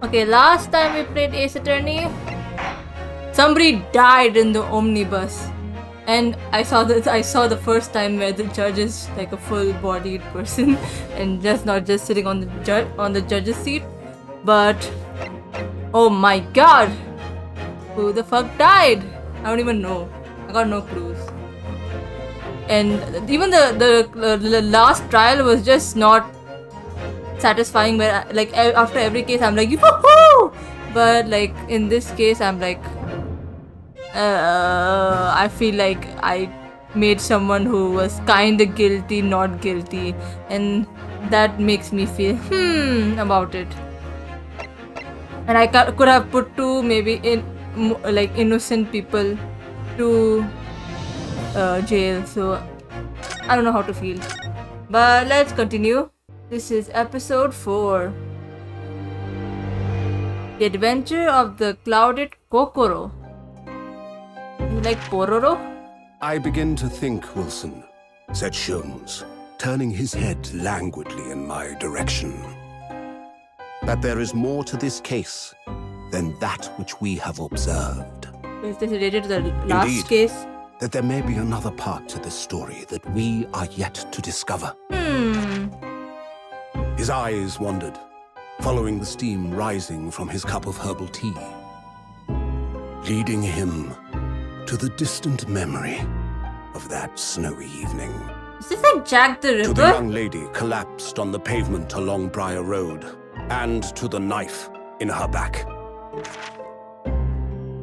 Okay, last time we played Ace Attorney, somebody died in the omnibus. And I saw the first time where the judge is like a full-bodied person and just not just sitting on the judge's seat. But oh my god! Who the fuck died? I don't even know. I got no clues. And even the last trial was just not satisfying. Where like after every case I'm like yoo-hoo! But like in this case I'm like I feel like I made someone who was kinda guilty not guilty, and that makes me feel about it. And I could have put two maybe like innocent people to jail, so I don't know how to feel. But let's continue. This is episode 4. The Adventure of the Clouded Kokoro. You like Pororo? I begin to think, Wilson, said Sholmes, turning his head languidly in my direction, that there is more to this case than that which we have observed. Is this related to the last Indeed, case? That there may be another part to this story that we are yet to discover. His eyes wandered, following the steam rising from his cup of herbal tea, leading him to the distant memory of that snowy evening. Is this like Jack the Ripper? To the young lady collapsed on the pavement along Briar Road, and to the knife in her back.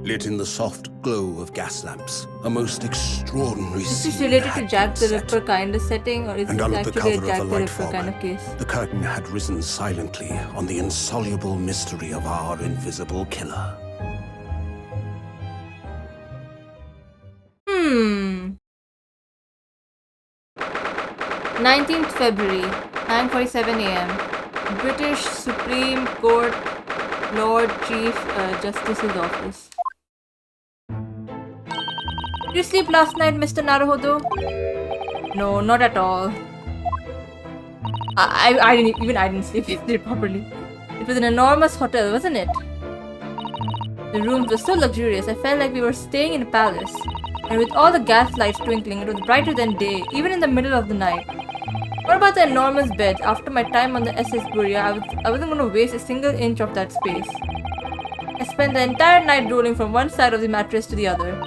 Lit in the soft glow of gas lamps, a most extraordinary Is scene this related to had Jack been the set. Ripper kind of setting, or is And this under the actually a cover Jack of the the light Ripper fog, kind of case? the curtain had risen silently on the insoluble mystery of our invisible killer. 19th February, 9:47 a.m. British Supreme Court Lord Chief Justice's office. Did you sleep last night, Mr. Naruhodo? No, not at all. I didn't sleep yesterday properly. It was an enormous hotel, wasn't it? The rooms were so luxurious, I felt like we were staying in a palace. And with all the gas lights twinkling, it was brighter than day, even in the middle of the night. What about the enormous beds? After my time on the SS Buria, I wasn't going to waste a single inch of that space. I spent the entire night rolling from one side of the mattress to the other.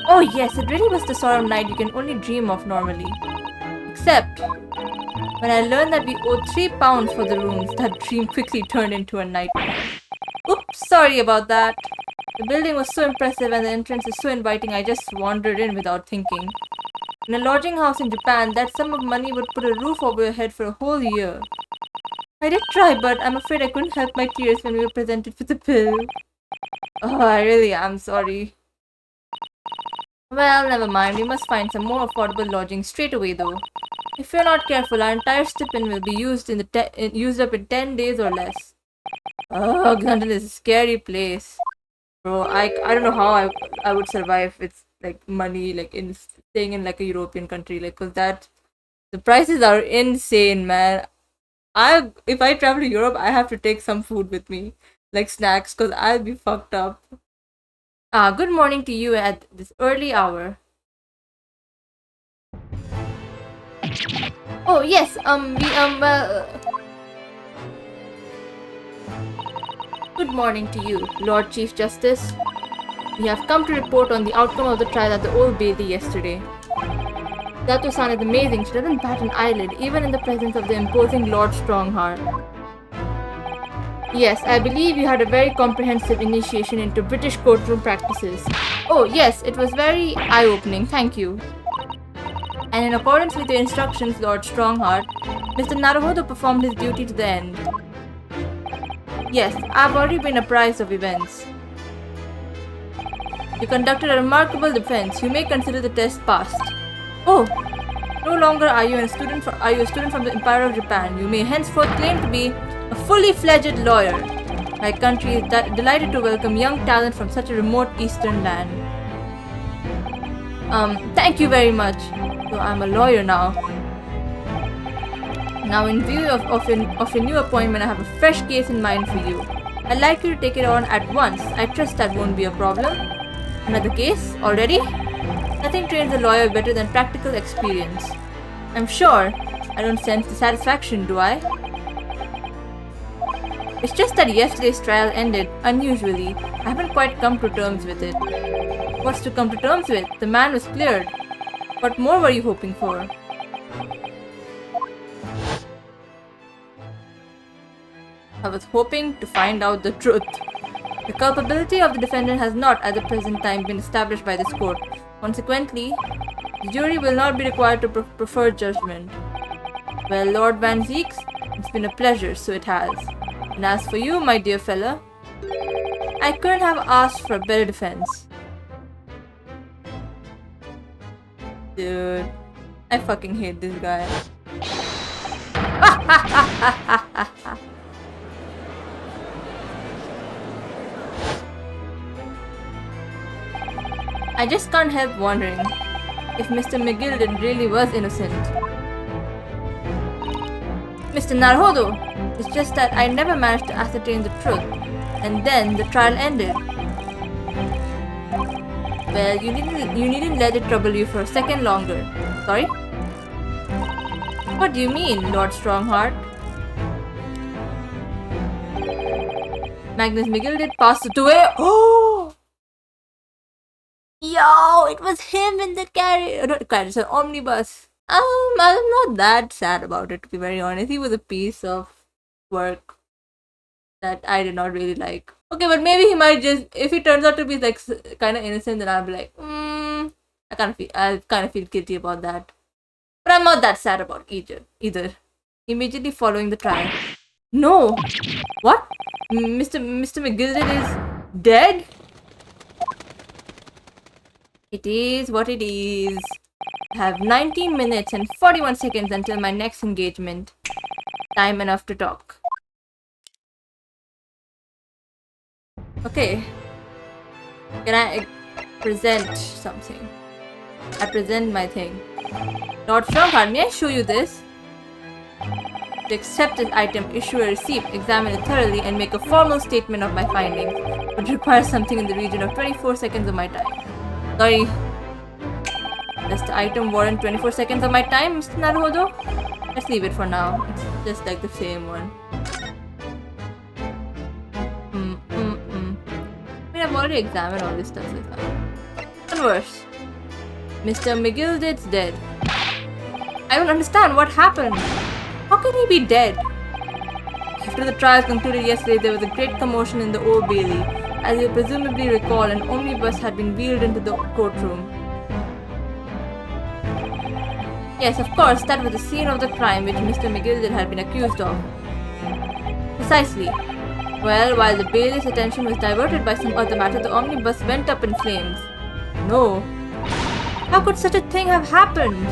Oh yes, it really was the sort of night you can only dream of normally. Except, when I learned that we owed £3 for the rooms, that dream quickly turned into a nightmare. Oops, sorry about that. The building was so impressive and the entrance is so inviting, I just wandered in without thinking. In a lodging house in Japan, that sum of money would put a roof over your head for a whole year. I did try, but I'm afraid I couldn't help my tears when we were presented with the bill. Oh, I really am sorry. Well, never mind. We must find some more affordable lodging straight away, though. If we're not careful, our entire stipend will be used up in 10 days or less. Oh, London is a scary place. Bro, I don't know how I would survive with like money like in staying in like a European country, like, cause the prices are insane, man. If I travel to Europe, I have to take some food with me, like snacks, cause I'll be fucked up. Good morning to you at this early hour. Oh yes, Good morning to you, Lord Chief Justice. We have come to report on the outcome of the trial at the Old Bailey yesterday. Dato-san is amazing. She doesn't bat an eyelid, even in the presence of the imposing Lord Strongheart. Yes, I believe you had a very comprehensive initiation into British courtroom practices. Oh yes, it was very eye-opening, thank you. And in accordance with your instructions, Lord Strongheart, Mr. Naruhodo performed his duty to the end. Yes, I've already been apprised of events. You conducted a remarkable defense. You may consider the test passed. Oh, no longer are you a student from the Empire of Japan. You may henceforth claim to be a fully fledged lawyer. My country is delighted to welcome young talent from such a remote eastern land. Thank you very much. So I'm a lawyer now. Now, in view of a new appointment, I have a fresh case in mind for you. I'd like you to take it on at once. I trust that won't be a problem. Another case? Already? Nothing trains a lawyer better than practical experience. I'm sure. I don't sense the satisfaction, do I? It's just that yesterday's trial ended unusually. I haven't quite come to terms with it. What's to come to terms with? The man was cleared. What more were you hoping for? I was hoping to find out the truth. The culpability of the defendant has not, at the present time, been established by this court. Consequently, the jury will not be required to prefer judgment. Well, Lord Van Zeeks, it's been a pleasure, so it has. And as for you, my dear fella, I couldn't have asked for a better defense. Dude, I fucking hate this guy. I just can't help wondering if Mr. McGilden really was innocent. Mr. Naruhodo, it's just that I never managed to ascertain the truth, and then the trial ended. Well, you needn't let it trouble you for a second longer. Sorry? What do you mean, Lord Strongheart? Magnus McGilden passed away. Oh! Yo, it was him in the carriage. Not carriage, an omnibus. I'm not that sad about it, to be very honest. He was a piece of work that I did not really like. Okay, but maybe he might just, if he turns out to be like kind of innocent, then I'll be like, I kind of feel guilty about that. But I'm not that sad about either. Immediately following the trial. No! What? Mr. McGilden is dead? It is what it is. I have 19 minutes and 41 seconds until my next engagement. Time enough to talk. Okay. Can I present something? I present my thing. Lord Strongheart, may I show you this? To accept this item, issue a receipt, examine it thoroughly, and make a formal statement of my findings. Would require something in the region of 24 seconds of my time. Sorry. Does the item warrant 24 seconds of my time, Mr. Naruhodo? Let's leave it for now. It's just like the same one. I mean, I've already examined all this stuff, so it's fine. Converse. Mr. McGilden's dead. I don't understand what happened. How can he be dead? After the trial concluded yesterday, there was a great commotion in the Old Bailey. As you presumably recall, an omnibus had been wheeled into the courtroom. Yes, of course, that was the scene of the crime which Mr. McGilden had been accused of. Precisely. Well, while the bailiff's attention was diverted by some other matter, the omnibus went up in flames. No. How could such a thing have happened?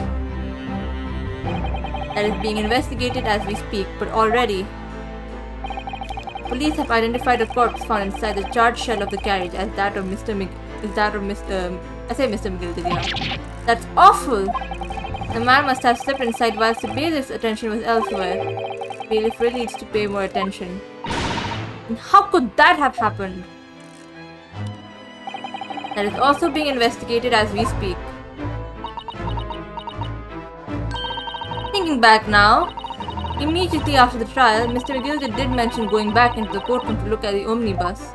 That is being investigated as we speak, but already police have identified a corpse found inside the charred shell of the carriage as that of Mr. McGilden, yeah. That's awful! The man must have slipped inside whilst the bailiff's attention was elsewhere. The bailiff really needs to pay more attention. And how could that have happened? That is also being investigated as we speak. Thinking back now, immediately after the trial, Mr. McGilden did mention going back into the courtroom to look at the omnibus.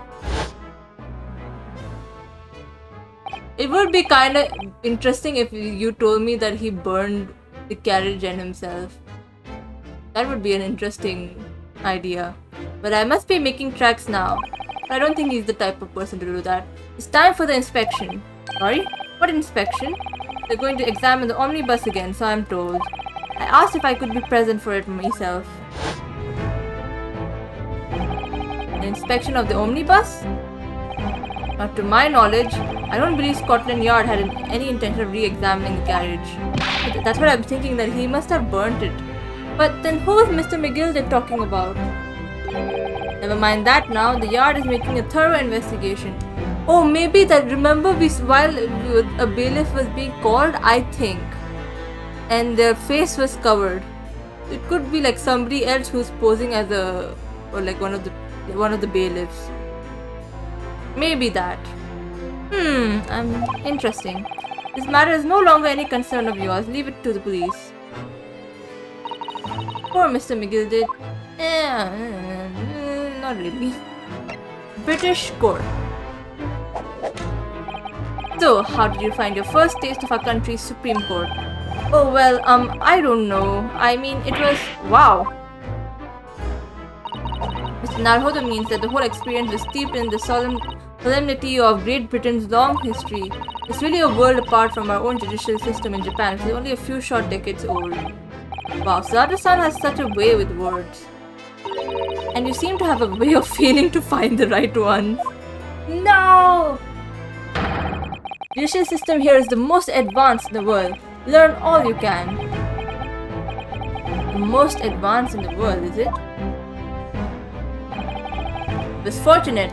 It would be kind of interesting if you told me that he burned the carriage and himself. That would be an interesting idea. But I must be making tracks now. I don't think he's the type of person to do that. It's time for the inspection. Sorry? What inspection? They're going to examine the omnibus again, so I'm told. I asked if I could be present for it myself. An inspection of the omnibus? Not to my knowledge, I don't believe Scotland Yard had any intention of re-examining the carriage. That's what I'm thinking, that he must have burnt it. But then who is Mr. McGilden talking about? Never mind that now, the yard is making a thorough investigation. Oh, maybe that, remember while a bailiff was being called, I think. And their face was covered. It could be like somebody else who's posing as or like one of the bailiffs. Maybe that. Interesting. This matter is no longer any concern of yours. Leave it to the police. Poor Mr. McGill did. Not really. British court. So, how did you find your first taste of our country's Supreme Court? Oh well, I don't know. I mean, it was wow. Mr. Naruhodo means that the whole experience was steeped in the solemnity of Great Britain's long history. It's really a world apart from our own judicial system in Japan, which is only a few short decades old. Wow, Sada-san has such a way with words. And you seem to have a way of failing to find the right ones. No! The judicial system here is the most advanced in the world. Learn all you can. The most advanced in the world, is it? It was fortunate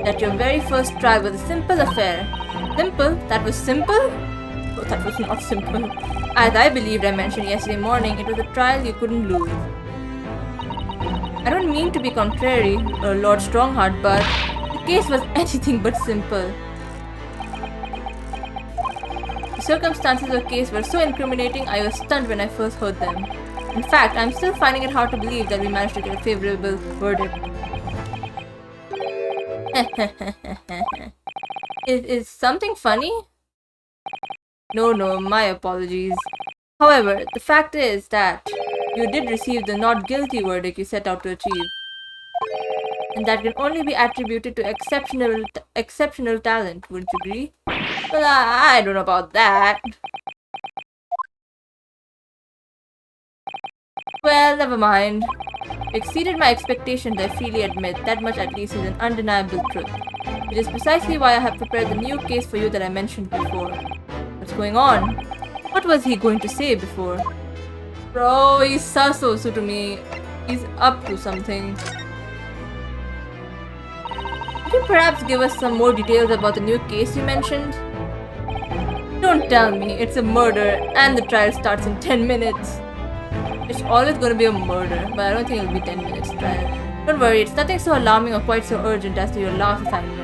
that your very first trial was a simple affair. Simple? That was simple? Oh, that was not simple. As I believed I mentioned yesterday morning, it was a trial you couldn't lose. I don't mean to be contrary, Lord Strongheart, but the case was anything but simple. The circumstances of the case were so incriminating, I was stunned when I first heard them. In fact, I'm still finding it hard to believe that we managed to get a favorable verdict. Is something funny? No, my apologies. However, the fact is that you did receive the not guilty verdict you set out to achieve. And that can only be attributed to exceptional talent, wouldn't you agree? Well, I don't know about that. Well, never mind. You exceeded my expectations, I freely admit. That much at least is an undeniable truth. Which is precisely why I have prepared the new case for you that I mentioned before. What's going on? What was he going to say before? Bro, he's suspicious to me. He's up to something. Could you perhaps give us some more details about the new case you mentioned? Don't tell me it's a murder and the trial starts in 10 minutes. It's always going to be a murder, but I don't think it'll be 10 minutes trial. Don't worry, it's nothing so alarming or quite so urgent as to your last assignment.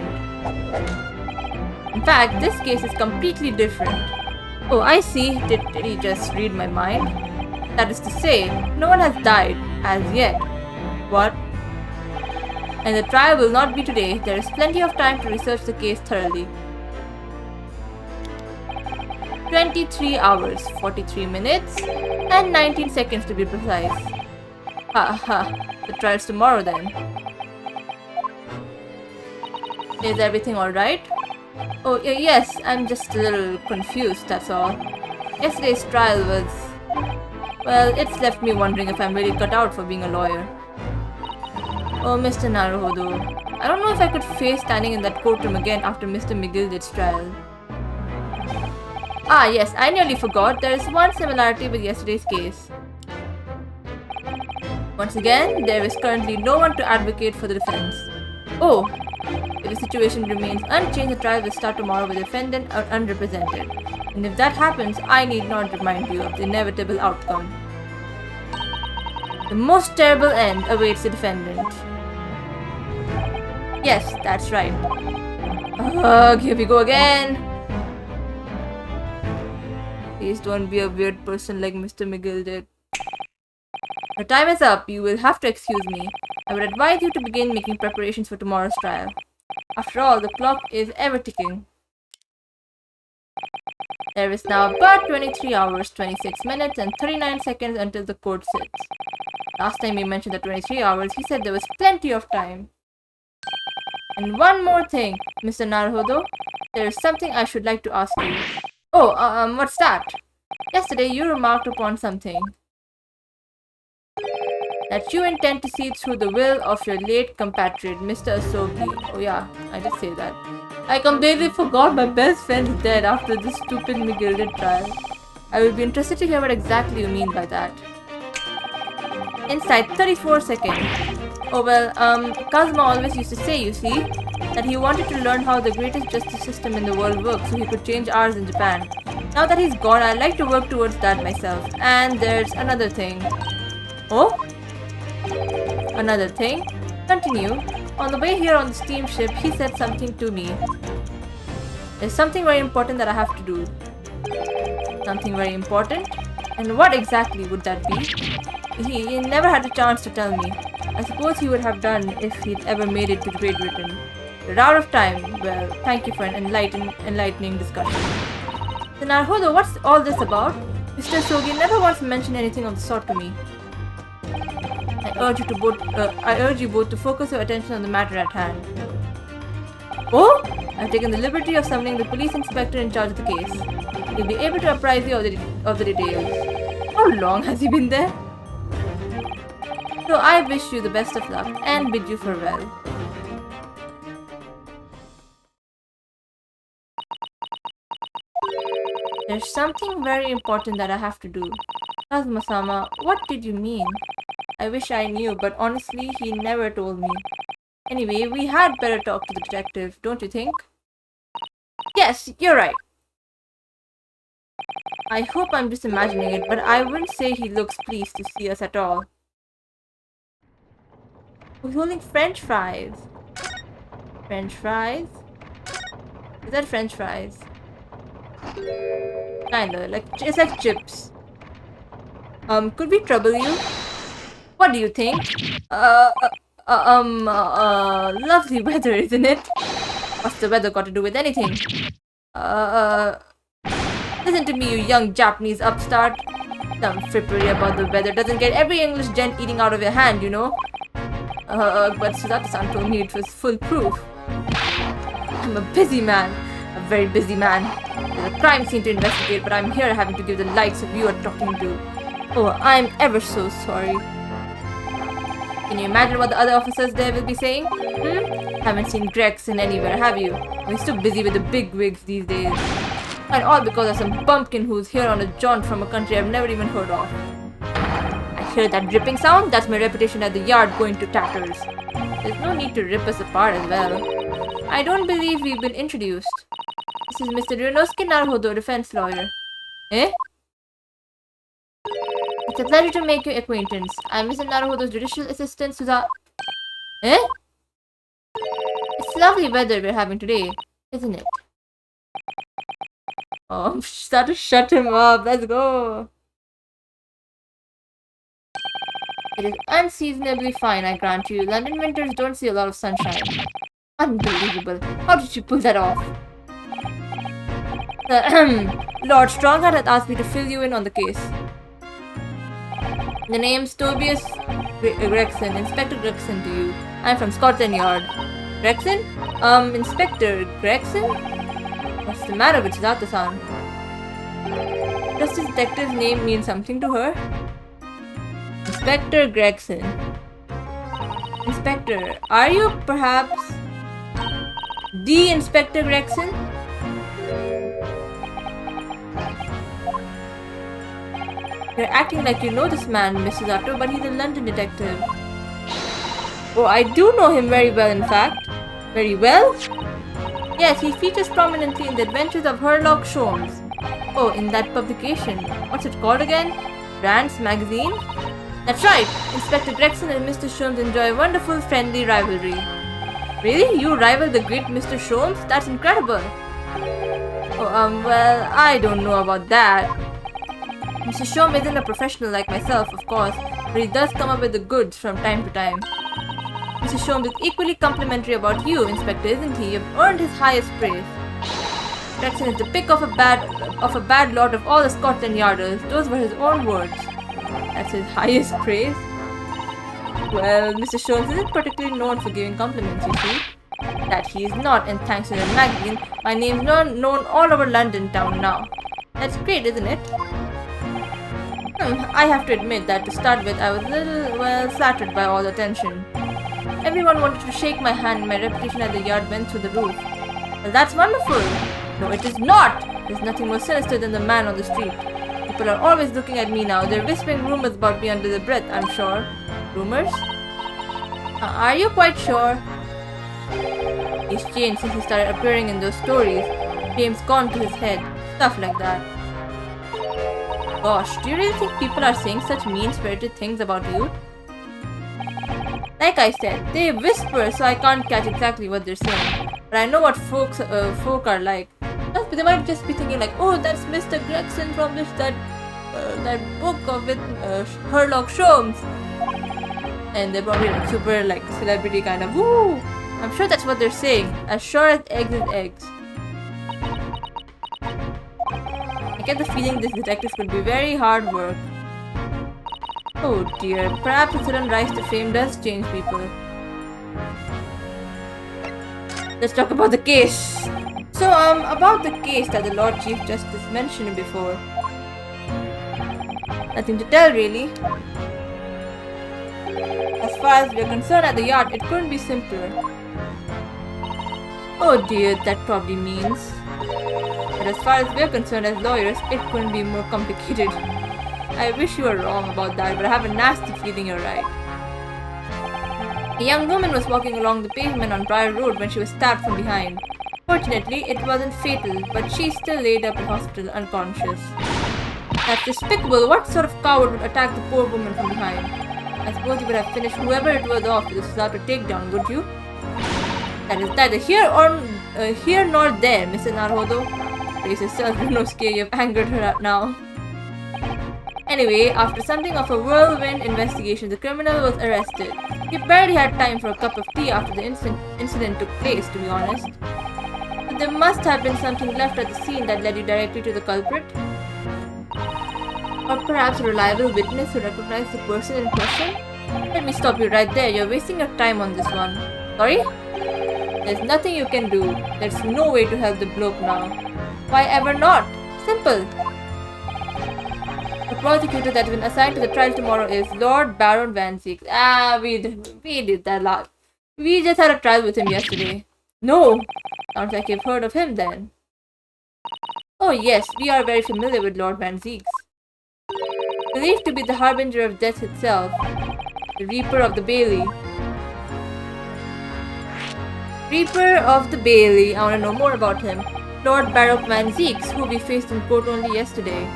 In fact, this case is completely different. Oh, I see. Did he just read my mind? That is to say, no one has died, as yet. What? And the trial will not be today. There is plenty of time to research the case thoroughly. 23 hours, 43 minutes, and 19 seconds to be precise. The trial's tomorrow then. Is everything alright? Oh, yes, I'm just a little confused, that's all. Yesterday's trial was... well, it's left me wondering if I'm really cut out for being a lawyer. Oh, Mr. Naruhodo. I don't know if I could face standing in that courtroom again after Mr. McGilded's trial. Ah, yes, I nearly forgot. There is one similarity with yesterday's case. Once again, there is currently no one to advocate for the defense. Oh, if the situation remains unchanged, the trial will start tomorrow with the defendant unrepresented. And if that happens, I need not remind you of the inevitable outcome. The most terrible end awaits the defendant. Yes, that's right. Ugh, here we go again. Please don't be a weird person like Mr. McGill did. Your time is up. You will have to excuse me. I would advise you to begin making preparations for tomorrow's trial. After all, the clock is ever ticking. There is now but 23 hours, 26 minutes, and 39 seconds until the court sits. Last time he mentioned the 23 hours, he said there was plenty of time. And one more thing, Mr. Naruhodo. There is something I should like to ask you. Oh, what's that? Yesterday you remarked upon something. That you intend to see through the will of your late compatriot, Mr. Asogi. Oh yeah, I did say that. I completely forgot my best friend is dead after this stupid McGilded trial. I will be interested to hear what exactly you mean by that. Inside 34 seconds. Oh well, Kazuma always used to say, you see, that he wanted to learn how the greatest justice system in the world works so he could change ours in Japan. Now that he's gone, I'd like to work towards that myself. And there's another thing. Oh? Another thing? Continue. On the way here on the steamship, he said something to me. There's something very important that I have to do. Something very important? And what exactly would that be? He never had a chance to tell me. I suppose he would have done if he'd ever made it to Great Britain. We're out of time. Well, thank you for an enlightening discussion. So Naruhodo, what's all this about? Mr. Sogi never once mentioned anything of the sort to me. I urge you both to focus your attention on the matter at hand. Oh? I've taken the liberty of summoning the police inspector in charge of the case. He'll be able to apprise you of the details. How long has he been there? So I wish you the best of luck and bid you farewell. There's something very important that I have to do. Kazuma-sama, what did you mean? I wish I knew, but honestly, he never told me. Anyway, we had better talk to the detective, don't you think? Yes, you're right. I hope I'm just imagining it, but I wouldn't say he looks pleased to see us at all. We're holding French fries. French fries? Is that French fries? Kinda, it's like chips. Could we trouble you? What do you think? Lovely weather, isn't it? What's the weather got to do with anything? Listen to me, you young Japanese upstart. Some frippery about the weather doesn't get every English gent eating out of your hand, you know? But Suzata-san told me it was foolproof. I'm a busy man. A very busy man. There's a crime scene to investigate, but I'm here having to give the likes of you a talking to. Oh, I'm ever so sorry. Can you imagine what the other officers there will be saying? Haven't seen Gregson anywhere, have you? He's too busy with the big wigs these days. And all because of some bumpkin who's here on a jaunt from a country I've never even heard of. I hear that dripping sound? That's my reputation at the yard going to tatters. There's no need to rip us apart as well. I don't believe we've been introduced. This is Mr. Ryunosuke Naruhodo, defense lawyer. Eh? It's a pleasure to make your acquaintance. I'm Mr. Naruhodo's judicial assistant, Suza... Eh? It's lovely weather we're having today, isn't it? Oh, I'm start to shut him up. Let's go. It is unseasonably fine, I grant you. London winters don't see a lot of sunshine. Unbelievable. How did you pull that off? Lord Strongheart had asked me to fill you in on the case. The name's Tobias Gregson, Inspector Gregson to you. I'm from Scotland Yard. Gregson? Inspector Gregson? What's the matter with Suzata-san? Does this detective's name mean something to her? Inspector Gregson. Inspector, are you perhaps the Inspector Gregson? You're acting like you know this man, Mrs. Otto, but he's a London detective. Oh, I do know him very well, in fact. Very well? Yes, he features prominently in the adventures of Sherlock Holmes. Oh, in that publication. What's it called again? Rand's Magazine? That's right. Inspector Gregson and Mr. Sholmes enjoy a wonderful friendly rivalry. Really? You rival the great Mr. Sholmes? That's incredible. Oh, well, I don't know about that. Mr. Sholmes isn't a professional like myself, of course, but he does come up with the goods from time to time. Mr. Sholmes is equally complimentary about you, Inspector, isn't he? You've earned his highest praise. Gregson is the pick of a bad lot of all the Scotland Yarders. Those were his own words. That's his highest praise? Well, Mr. Sholmes isn't particularly known for giving compliments, you see. That he is not, and thanks to the magazine, my name's known all over London town now. That's great, isn't it? I have to admit that to start with, I was a little, well, flattered by all the attention. Everyone wanted to shake my hand and my reputation at the yard went through the roof. Well, that's wonderful. No, it is not. There's nothing more sinister than the man on the street. People are always looking at me now. They're whispering rumors about me under their breath, I'm sure. Rumors? Are you quite sure? He's changed since he started appearing in those stories. Fame's gone to his head. Stuff like that. Gosh, do you really think people are saying such mean-spirited things about you? Like I said, they whisper so I can't catch exactly what they're saying. But I know what folk are like. They might just be thinking like, oh, that's Mr. Gregson from that book of it, Sherlock Holmes. And they're probably like super like celebrity kind of, woo! I'm sure that's what they're saying. As sure as eggs is eggs. I get the feeling this detective could be very hard work. Oh dear, perhaps a sudden rise to fame does change people. Let's talk about the case. So, about the case that the Lord Chief Justice mentioned before. Nothing to tell, really. As far as we're concerned at the yard, it couldn't be simpler. Oh dear, that probably means. But as far as we're concerned as lawyers, it couldn't be more complicated. I wish you were wrong about that, but I have a nasty feeling you're right. A young woman was walking along the pavement on Briar Road when she was stabbed from behind. Fortunately, it wasn't fatal, but she still laid up in hospital unconscious. That's despicable. What sort of coward would attack the poor woman from behind? I suppose you would have finished whoever it was off with without a takedown, would you? That is neither here nor there, Mr. Naruhodo. Brace yourself, Runosuke, you've angered her now. Anyway, after something of a whirlwind investigation, the criminal was arrested. He barely had time for a cup of tea after the incident took place, to be honest. But there must have been something left at the scene that led you directly to the culprit. Or perhaps a reliable witness who recognized the person in question? Let me stop you right there. You're wasting your time on this one. Sorry? There's nothing you can do. There's no way to help the bloke now. Why ever not? Simple. The prosecutor that's been assigned to the trial tomorrow is Lord Baron Van Zieks. We did that We just had a trial with him yesterday. No! Sounds like you've heard of him then. Oh yes, we are very familiar with Lord Van Zieks. Believed to be the harbinger of death itself. The Reaper of the Bailey. Reaper of the Bailey. I want to know more about him. Lord Baron Van Zieks, who we faced in court only yesterday.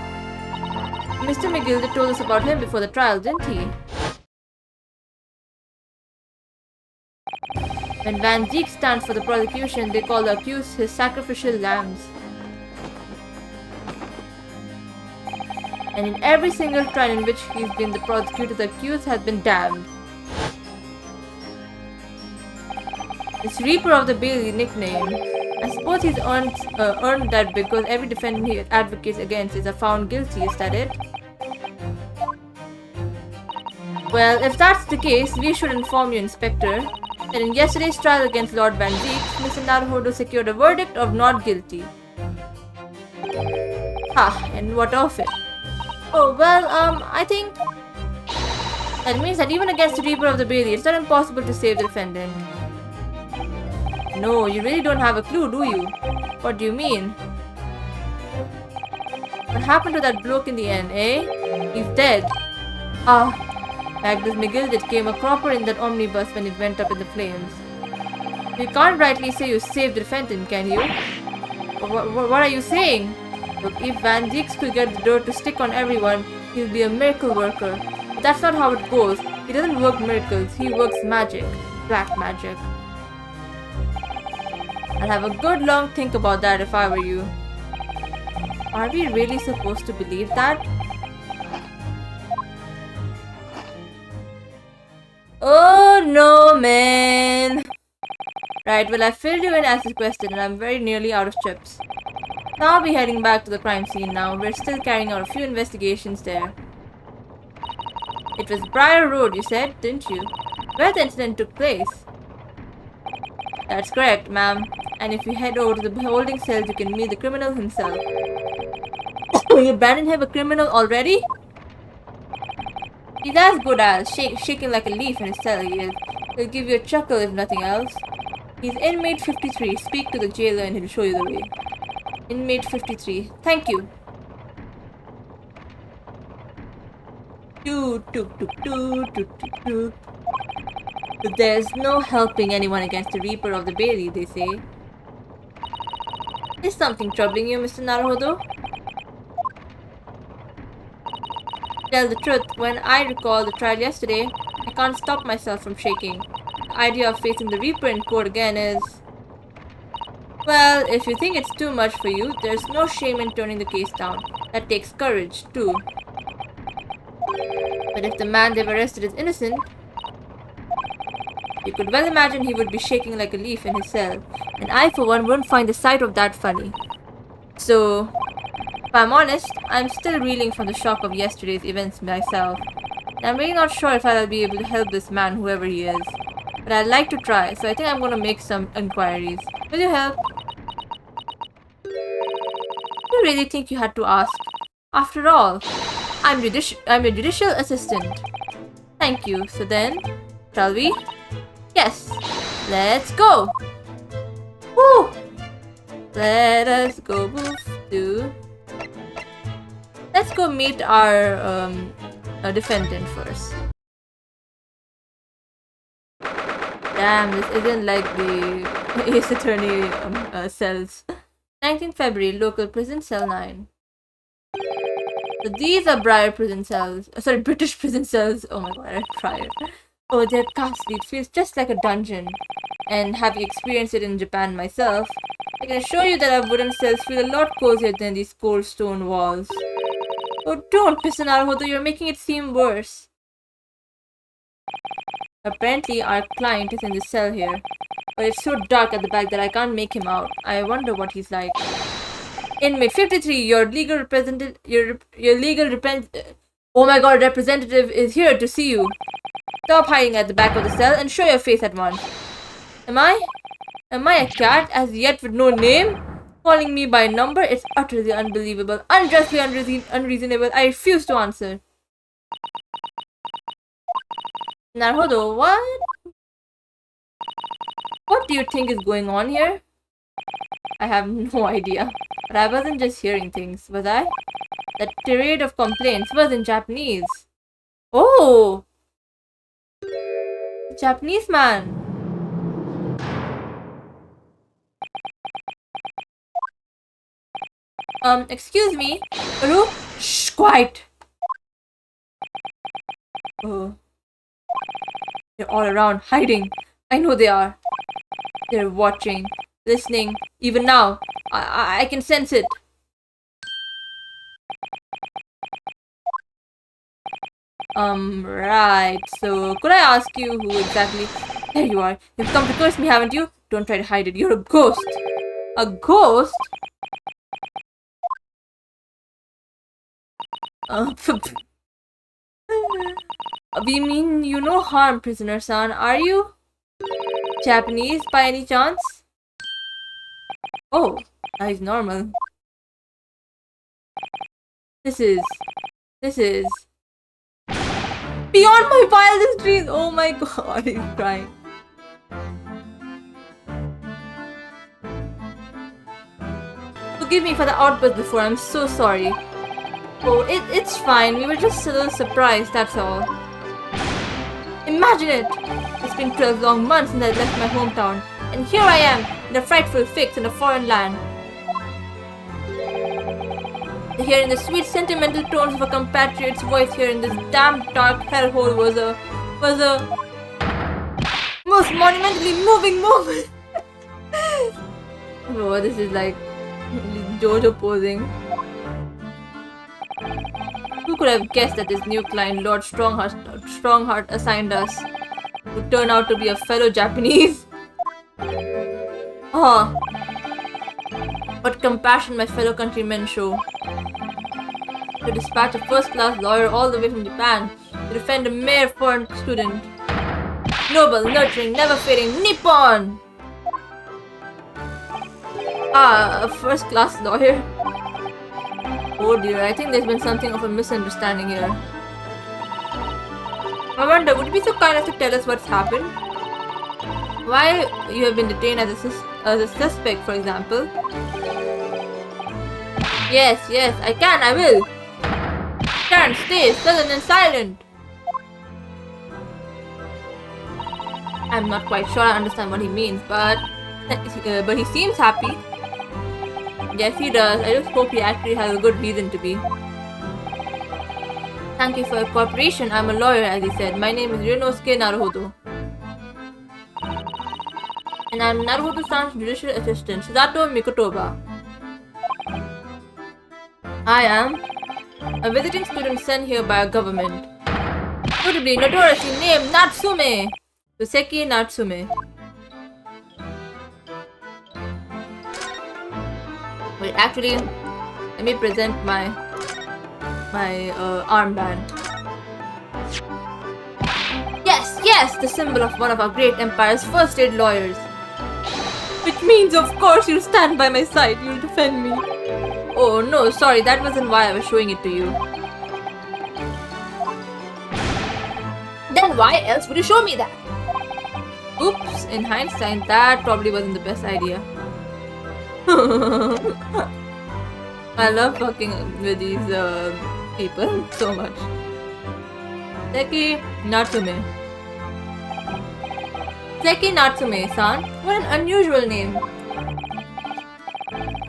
Mr. McGilder told us about him before the trial, didn't he? When Van Zieks stands for the prosecution, they call the accused his sacrificial lambs. And in every single trial in which he's been the prosecutor, the accused has been damned. This Reaper of the Bailey nickname, I suppose he's earned that because every defendant he advocates against is found guilty, is that it? Well, if that's the case, we should inform you, Inspector, that in yesterday's trial against Lord Van Zieks, Mr. Naruhodo secured a verdict of not guilty. Ha, and what of it? Oh, well, I think that means that even against the Reaper of the Bailey, it's not impossible to save the defendant. No, you really don't have a clue, do you? What do you mean? What happened to that bloke in the end, eh? He's dead. Ah, Magnus McGilder came a cropper in that omnibus when it went up in the flames. You can't rightly say you saved the defendant, can you? What are you saying? Look, if Van Zieks could get the dirt to stick on everyone, he'll be a miracle worker. But that's not how it goes. He doesn't work miracles, he works magic. Black magic. I'll have a good long think about that if I were you. Are we really supposed to believe that? Oh no, man! Right, well I filled you in as requested and I'm very nearly out of chips. Now I'll be heading back to the crime scene now. We're still carrying out a few investigations there. It was Briar Road, you said, didn't you? Where the incident took place. That's correct, ma'am. And if you head over to the holding cells, you can meet the criminal himself. You branded him a criminal already? He's as good as shaking like a leaf in his cell, he is. He'll give you a chuckle if nothing else. He's inmate 53. Speak to the jailer and he'll show you the way. Inmate 53. Thank you. But there's no helping anyone against the Reaper of the Bailey, they say. Is something troubling you, Mr. Naruhodo? Tell the truth, when I recall the trial yesterday, I can't stop myself from shaking. The idea of facing the Reaper in court again is... Well, if you think it's too much for you, there's no shame in turning the case down. That takes courage, too. But if the man they've arrested is innocent, you could well imagine he would be shaking like a leaf in his cell. And I, for one, wouldn't find the sight of that funny. So, if I'm honest, I'm still reeling from the shock of yesterday's events myself. And I'm really not sure if I'll be able to help this man, whoever he is. But I'd like to try, so I think I'm gonna make some inquiries. Will you help? You really think you had to ask? After all, I'm your judicial assistant. Thank you. So then, shall we? Yes. Let's go. Woo! Let us go Let's go meet our defendant first. Damn, this isn't like the Ace Attorney cells. 19th February, local prison, cell 9. So these are Briar prison cells. Sorry, British prison cells. Oh my god, I tried. Oh, they're ghastly. It feels just like a dungeon. And having experienced it in Japan myself, I can assure you that our wooden cells feel a lot cozier than these cold stone walls. Oh, don't, Mr. Naruhodo, you're making it seem worse. Apparently, our client is in the cell here. But it's so dark at the back that I can't make him out. I wonder what he's like. Inmate 53, your legal representative... Oh my god, representative is here to see you. Stop hiding at the back of the cell and show your face at once. Am I a cat as yet with no name? Calling me by number? It's utterly unbelievable. Unjustly unreasonable. I refuse to answer. Naruhodo, what? What do you think is going on here? I have no idea. But I wasn't just hearing things, was I? That tirade of complaints was in Japanese. Oh! Japanese man. Excuse me. Hello? Shh, quiet. Oh. They're all around, hiding. I know they are. They're watching, listening. Even now, I can sense it. Right. So, could I ask you who exactly... There you are. You've come to curse me, haven't you? Don't try to hide it. You're a ghost. A ghost? We mean you no harm, prisoner-san, are you? Japanese, by any chance? Oh, that is normal. This is... beyond my wildest dreams! Oh my god, he's crying. Forgive me for the outburst before, I'm so sorry. Oh, it's fine, we were just a little surprised, that's all. Imagine it! It's been 12 long months since I left my hometown, and here I am, in a frightful fix in a foreign land. Hearing the sweet sentimental tones of a compatriot's voice here in this damn dark hellhole was a most monumentally moving moment. Oh, this is like Jojo posing. Who could have guessed that this new client Lord Strongheart assigned us would turn out to be a fellow Japanese? Oh, what compassion my fellow countrymen show. To dispatch a first-class lawyer all the way from Japan to defend a mere foreign student. Noble, nurturing, never-fading Nippon! Ah, a first-class lawyer? Oh dear, I think there's been something of a misunderstanding here. I wonder, would you be so kind as to tell us what's happened? Why you have been detained as a suspect, for example? Yes, I can, I will. Can't stay sullen and silent. I'm not quite sure I understand what he means, but he seems happy. Yes, he does. I just hope he actually has a good reason to be. Thank you for your cooperation. I'm a lawyer, as he said. My name is Ryunosuke Naruhodo. And I'm Naruhodo-san's judicial assistant, Sudato Mikotoba. I am a visiting student sent here by our government. Notably notoriously named Natsume! Yoseki Natsume. Wait, actually, let me present my armband. Yes, the symbol of one of our great empire's first-aid lawyers. Which means, of course, you'll stand by my side. You'll defend me. Oh no, sorry, that wasn't why I was showing it to you. Then why else would you show me that? Oops, in hindsight, that probably wasn't the best idea. I love fucking with these people so much. Seki Natsume. Seki Natsume-san? What an unusual name.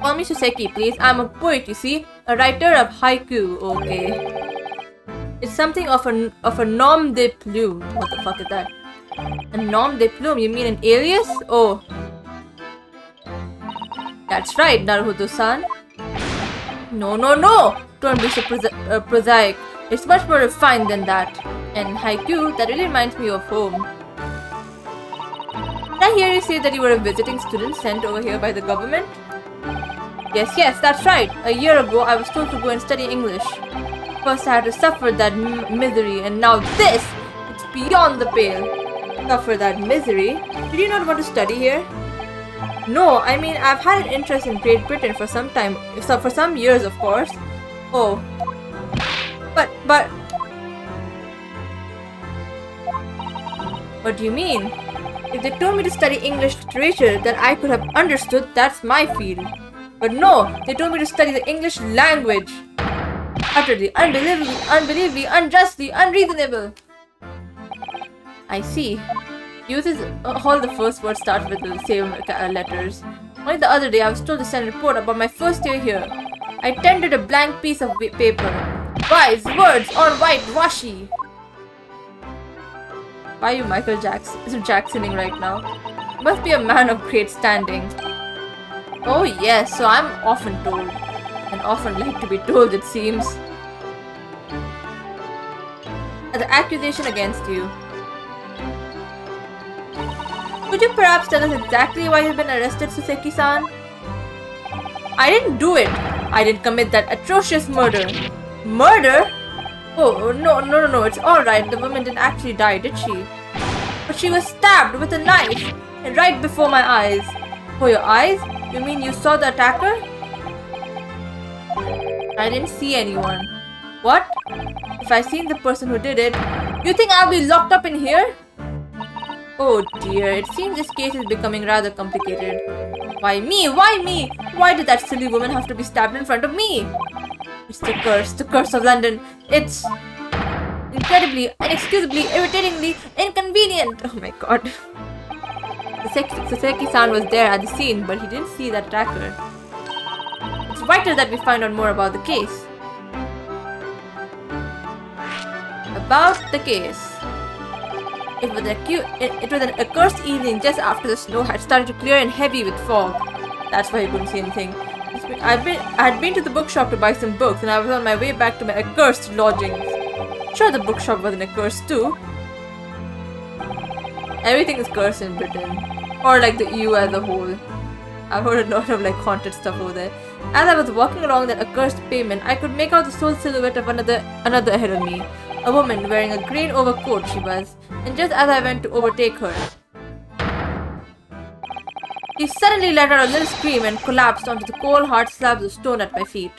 Call me Seki, please. I'm a poet, you see. A writer of haiku. Okay. It's something of a nom de plume. What the fuck is that? A nom de plume? You mean an alias? Oh. That's right, Naruhodo-san. No. Don't be so prosaic. It's much more refined than that. And haiku, that really reminds me of home. Did I hear you say that you were a visiting student sent over here by the government? Yes, that's right. A year ago, I was told to go and study English. First, I had to suffer that misery, and now this! It's beyond the pale. Suffer that misery? Did you not want to study here? No, I mean, I've had an interest in Great Britain for some time. For some years, of course. Oh. But... What do you mean? If they told me to study English literature that I could have understood, that's my field. But no, they told me to study the English language. Utterly, unbelievably, unjustly, unreasonable. I see. Uses all the first words start with the same letters. Only the other day I was told to send a report about my first year here. I tendered a blank piece of paper. Wise words on white washi. Why are you Michael Jacksoning right now? You must be a man of great standing. Oh yes, so I'm often told. And often like to be told, it seems. The accusation against you. Could you perhaps tell us exactly why you've been arrested, Suseki-san? I didn't do it. I didn't commit that atrocious murder. Murder? Oh, no, it's alright. The woman didn't actually die, did she? But she was stabbed with a knife, and right before my eyes. For your eyes? You mean you saw the attacker? I didn't see anyone. What? If I seen the person who did it, you think I'll be locked up in here? Oh dear, it seems this case is becoming rather complicated. Why me? Why me? Why did that silly woman have to be stabbed in front of me? It's the curse of London. It's incredibly, inexcusably, irritatingly inconvenient. Oh my god. Saseki-san was there at the scene, but he didn't see that attacker. It's vital that we find out more about the case. About the case. It was an accursed evening just after the snow had started to clear and heavy with fog. That's why you couldn't see anything. I had been to the bookshop to buy some books, and I was on my way back to my accursed lodgings. Sure, the bookshop wasn't accursed too. Everything is cursed in Britain. Or like the EU as a whole. I've heard a lot of like haunted stuff over there. As I was walking along that accursed pavement, I could make out the sole silhouette of another ahead of me. A woman wearing a green overcoat she was, and just as I went to overtake her, she suddenly let out a little scream and collapsed onto the cold hard slabs of stone at my feet.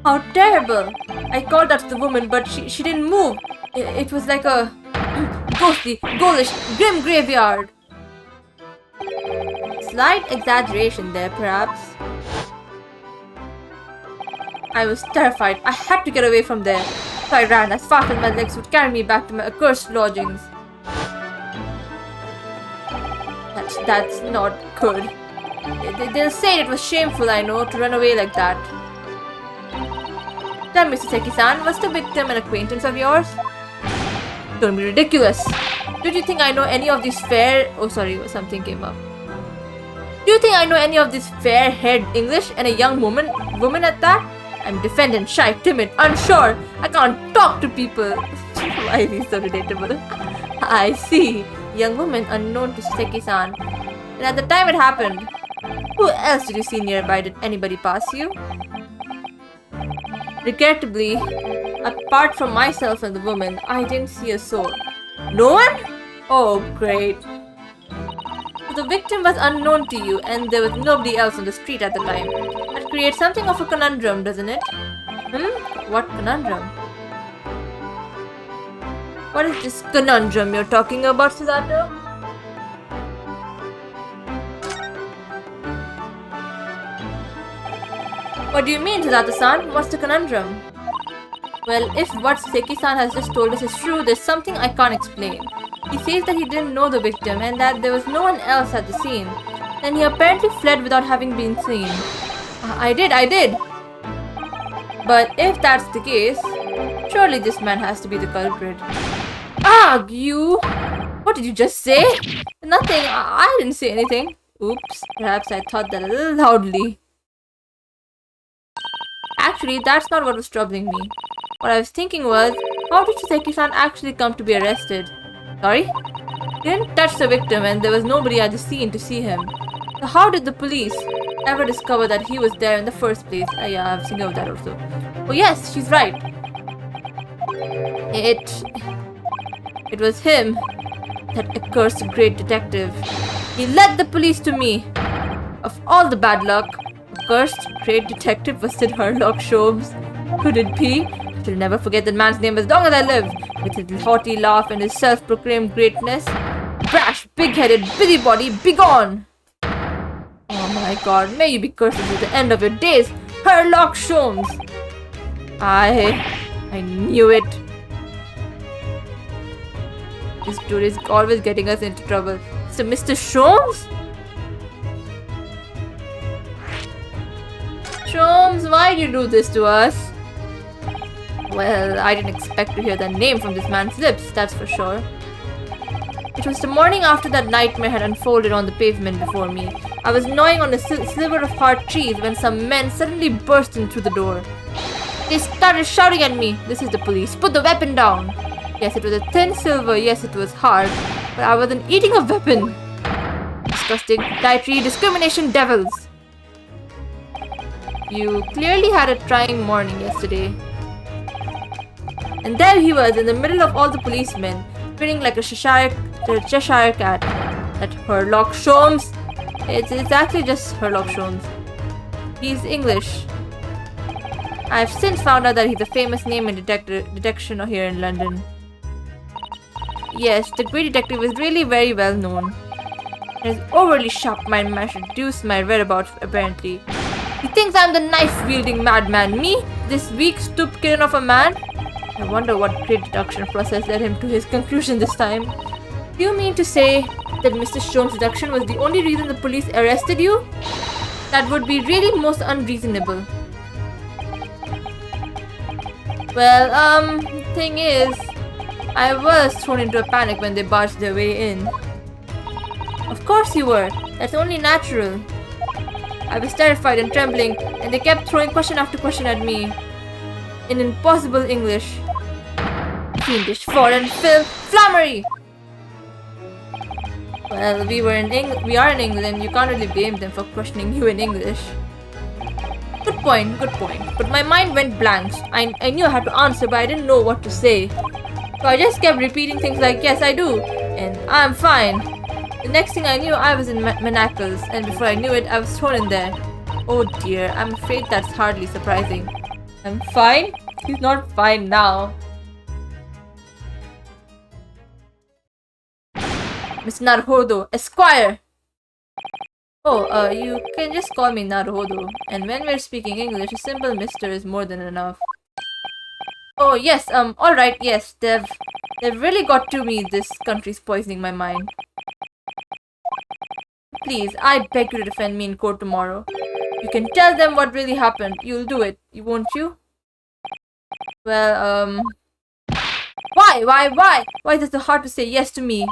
How terrible! I called out to the woman, but she didn't move. It was like a ghostly, ghoulish, grim graveyard. Slight exaggeration there, perhaps. I was terrified. I had to get away from there. So I ran as fast as my legs would carry me back to my accursed lodgings. That's not good. They'll say it was shameful, I know, to run away like that. Tell Mr. Seki-san, was the victim an acquaintance of yours? Don't be ridiculous. Don't you think I know any of these fair... Oh, sorry, something came up. Do you think I know any of this fair-haired English and a young woman at that? I'm defendant, shy, timid, unsure. I can't talk to people. Why is he so relatable? I see. Young woman unknown to Seki-san. And at the time it happened, who else did you see nearby? Did anybody pass you? Regrettably, apart from myself and the woman, I didn't see a soul. No one? Oh, great. So the victim was unknown to you and there was nobody else on the street at the time. That creates something of a conundrum, doesn't it? What conundrum? What is this conundrum you're talking about, Suzato? What do you mean, Suzato-san? What's the conundrum? Well, if what Seki-san has just told us is true, there's something I can't explain. He says that he didn't know the victim and that there was no one else at the scene. Then he apparently fled without having been seen. I did! But if that's the case, surely this man has to be the culprit. Ugh, you! What did you just say? Nothing, I didn't say anything. Oops, perhaps I thought that a little loudly. Actually, that's not what was troubling me. What I was thinking was, how did Seki-san actually come to be arrested? Sorry? He didn't touch the victim and there was nobody at the scene to see him. So how did the police ever discover that he was there in the first place? Yeah, I've seen of that also. Oh yes, she's right. It was him, that accursed great detective. He led the police to me. Of all the bad luck, accursed great detective was Sid Herlock Sholmes. Could it be? I shall never forget that man's name as long as I live. With his haughty laugh and his self-proclaimed greatness. Brash, big-headed, busybody, begone! Oh my god, may you be cursed to the end of your days, Herlock Sholmes! I knew it. This dude is always getting us into trouble. So Mr. Sholmes? Sholmes, why did you do this to us? Well, I didn't expect to hear that name from this man's lips, that's for sure. It was the morning after that nightmare had unfolded on the pavement before me. I was gnawing on a sliver of hard cheese when some men suddenly burst in through the door. They started shouting at me. This is the police. Put the weapon down. Yes, it was a thin silver. Yes, it was hard. But I wasn't eating a weapon. Disgusting, dietary discrimination devils. You clearly had a trying morning yesterday. And there he was in the middle of all the policemen, grinning like a Cheshire cat. That Herlock Sholmes. It's actually just Herlock Sholmes. He's English. I've since found out that he's a famous name in detection here in London. Yes, the great detective is really very well known. His overly sharp mind might reduce my whereabouts apparently. He thinks I'm the knife-wielding madman. Me? This weak, stoop kitten of a man? I wonder what great deduction process led him to his conclusion this time. Do you mean to say that Mr. Sholmes' deduction was the only reason the police arrested you? That would be really most unreasonable. Well, thing is, I was thrown into a panic when they barged their way in. Of course you were. That's only natural. I was terrified and trembling, and they kept throwing question after question at me. In impossible English. Fiendish foreign flummery! Well, we are in England, you can't really blame them for questioning you in English. Good point. But my mind went blank. I knew I had to answer, but I didn't know what to say. So I just kept repeating things like, yes, I do, and I'm fine. The next thing I knew, I was in manacles, and before I knew it, I was thrown in there. Oh dear, I'm afraid that's hardly surprising. I'm fine? He's not fine now. Miss Naruhodo, Esquire! Oh, you can just call me Naruhodo. And when we're speaking English, a simple mister is more than enough. Oh, yes, alright, yes, they've really got to me. This country's poisoning my mind. Please, I beg you to defend me in court tomorrow. You can tell them what really happened. You'll do it, won't you? Well, why? Why is it so hard to say yes to me?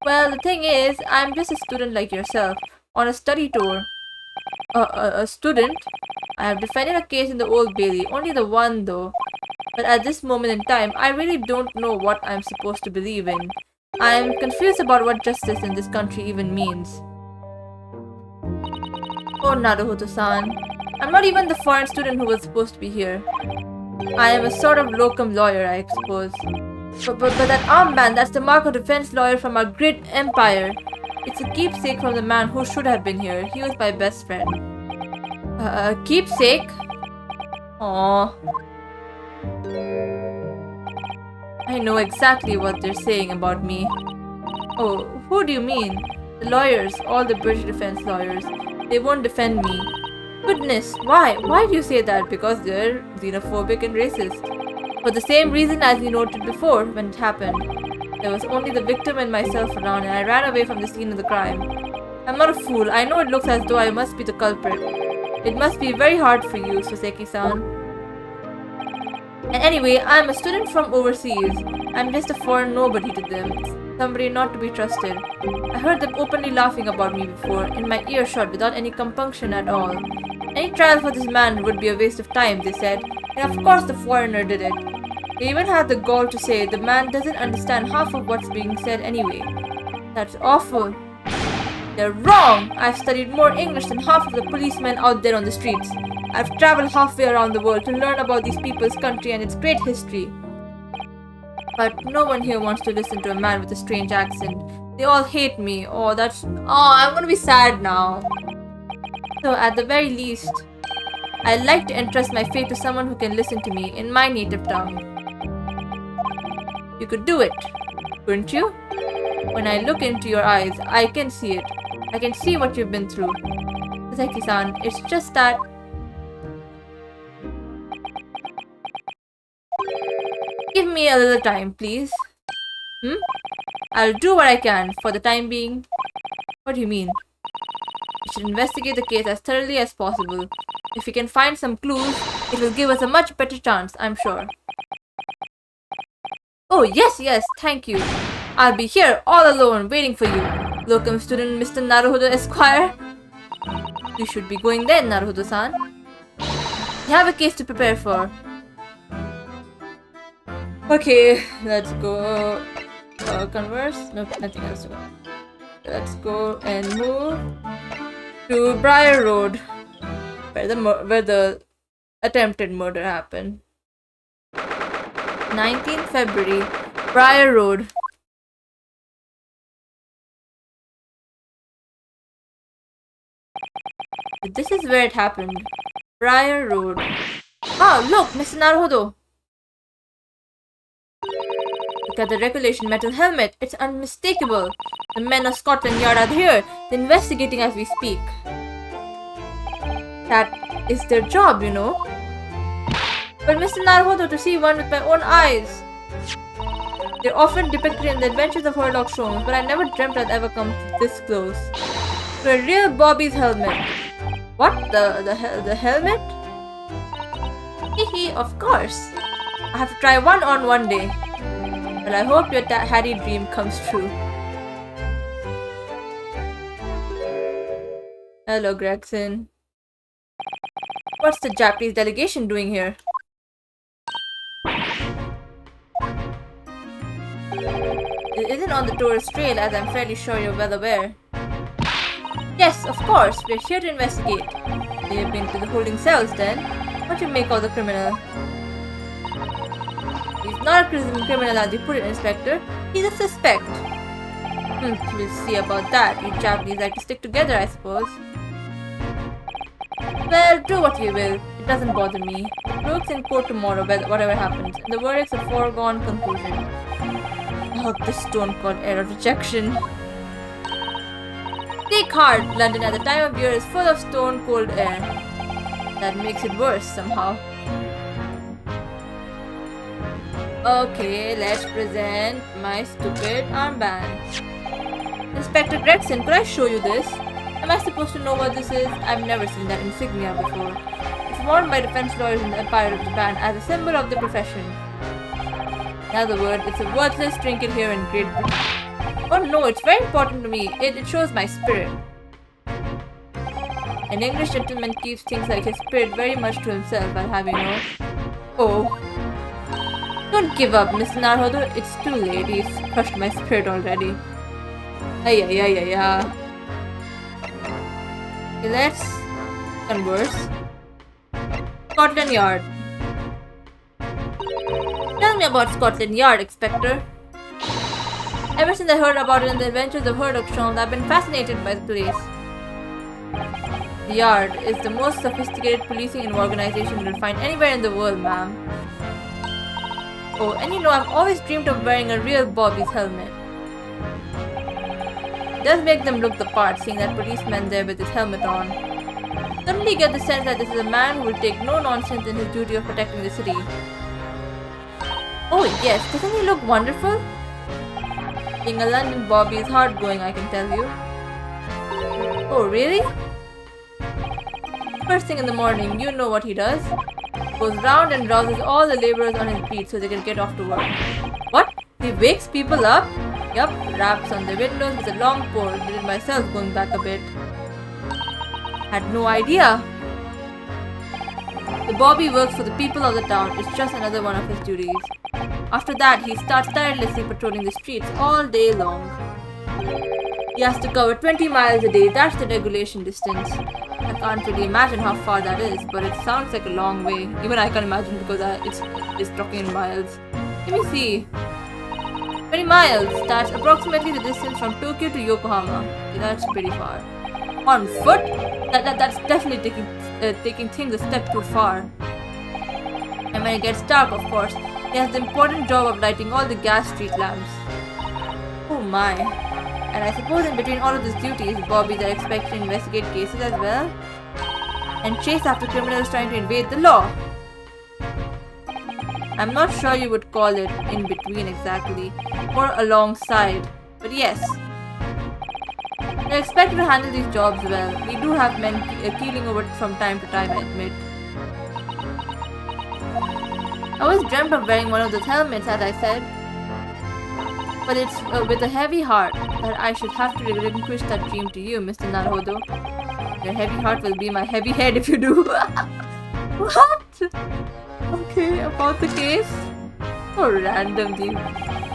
Well, the thing is, I'm just a student like yourself, on a study tour. A student? I have defended a case in the Old Bailey, only the one though. But at this moment in time, I really don't know what I'm supposed to believe in. I'm confused about what justice in this country even means. Oh, Naruhoto-san. I'm not even the foreign student who was supposed to be here. I am a sort of locum lawyer, I suppose. But that armband, that's the mark of defense lawyer from our great empire. It's a keepsake from the man who should have been here. He was my best friend. Keepsake? Aww. I know exactly what they're saying about me. Oh, who do you mean? The lawyers, all the British defense lawyers. They won't defend me. Goodness, why? Why do you say that? Because they're xenophobic and racist. For the same reason as you noted before when it happened. There was only the victim and myself around and I ran away from the scene of the crime. I'm not a fool. I know it looks as though I must be the culprit. It must be very hard for you, Soseki-san. And anyway, I'm a student from overseas. I'm just a foreign nobody to them. Somebody not to be trusted. I heard them openly laughing about me before, in my earshot without any compunction at all. Any trial for this man would be a waste of time, they said. And of course the foreigner did it. They even had the gall to say the man doesn't understand half of what's being said anyway. That's awful. They're wrong! I've studied more English than half of the policemen out there on the streets. I've traveled halfway around the world to learn about these people's country and its great history. But no one here wants to listen to a man with a strange accent. They all hate me. Oh, I'm gonna be sad now. So at the very least, I'd like to entrust my fate to someone who can listen to me in my native tongue. You could do it, couldn't you? When I look into your eyes, I can see it. I can see what you've been through. Soseki-san, it's just that... Give me a little time, please. I'll do what I can for the time being. What do you mean? We should investigate the case as thoroughly as possible. If we can find some clues, it will give us a much better chance, I'm sure. Oh, yes, thank you. I'll be here all alone waiting for you, locum student Mr. Naruhodo Esquire. You should be going then, Naruhodo-san. You have a case to prepare for. Okay, let's go. Converse? Nope, nothing else to go. Let's go and move to Briar Road, where the attempted murder happened. 19th February, Briar Road. This is where it happened. Briar Road. Ah, look, Mr. Naruhodo. Look at the regulation metal helmet. It's unmistakable. The men of Scotland Yard are here. They're investigating as we speak. That is their job, you know. But Mr. Naruhodo, to see one with my own eyes. They're often depicted in the Adventures of Sherlock Holmes, but I never dreamt I'd ever come this close. To a real Bobby's helmet. What? The helmet? Hehe, of course. I have to try one on one day. But I hope your Harry dream comes true. Hello, Gregson. What's the Japanese delegation doing here? It isn't on the tourist trail, as I'm fairly sure you're well aware. Yes, of course. We're here to investigate. They have been to the holding cells then. What do you make of the criminal? He's not a criminal as you put it, Inspector. He's a suspect. We'll see about that. You Japanese like to stick together, I suppose. Well, do what you will. It doesn't bother me. The bloke's in court tomorrow, whatever happens. The verdict's a foregone conclusion. Oh, this stone-cold air of rejection. Take heart, London at the time of year is full of stone-cold air. That makes it worse, somehow. Okay, let's present my stupid armband. Inspector Gregson, could I show you this? Am I supposed to know what this is? I've never seen that insignia before. It's worn by defense lawyers in the Empire of Japan as a symbol of the profession. In other words, it's a worthless trinket here in Great Britain. Oh no, it's very important to me. It shows my spirit. An English gentleman keeps things like his spirit very much to himself, I'll have you know. Oh. Don't give up, Mr. Naruhodo. It's too late. He's crushed my spirit already. Ay. Okay, let's converse. Scotland Yard. Tell me about Scotland Yard, Inspector. Ever since I heard about it in the adventures of Herlock Sholmes, I've been fascinated by the place. The Yard is the most sophisticated policing organization you'll find anywhere in the world, ma'am. Oh, and you know, I've always dreamed of wearing a real Bobby's helmet. It does make them look the part, seeing that policeman there with his helmet on. Suddenly get the sense that this is a man who will take no nonsense in his duty of protecting the city. Oh yes, doesn't he look wonderful? Being a London Bobby is hard going, I can tell you. Oh really? First thing in the morning, you know what he does. Goes round and rouses all the labourers on his beat so they can get off to work. What? He wakes people up? Yup, raps on the windows with a long pole. Did it myself going back a bit. Had no idea. The Bobby works for the people of the town. It's just another one of his duties. After that, he starts tirelessly patrolling the streets all day long. He has to cover 20 miles a day. That's the regulation distance. I can't really imagine how far that is, but it sounds like a long way. Even I can imagine because it's talking in miles. Let me see. 20 miles. That's approximately the distance from Tokyo to Yokohama. Okay, that's pretty far. On foot? That's definitely taking things a step too far. And when it gets dark, of course, he has the important job of lighting all the gas street lamps. Oh my. And I suppose in between all of these duties, Bobbies are expected to investigate cases as well. And chase after criminals trying to invade the law. I'm not sure you would call it in between exactly, or alongside, but yes. They're expected to handle these jobs well. We do have men keeling over from time to time, I admit. I always dreamt of wearing one of those helmets, as I said. But it's with a heavy heart that I should have to relinquish that dream to you, Mr. Naruhodo. Your heavy heart will be my heavy head if you do. What? Okay, about the case? How random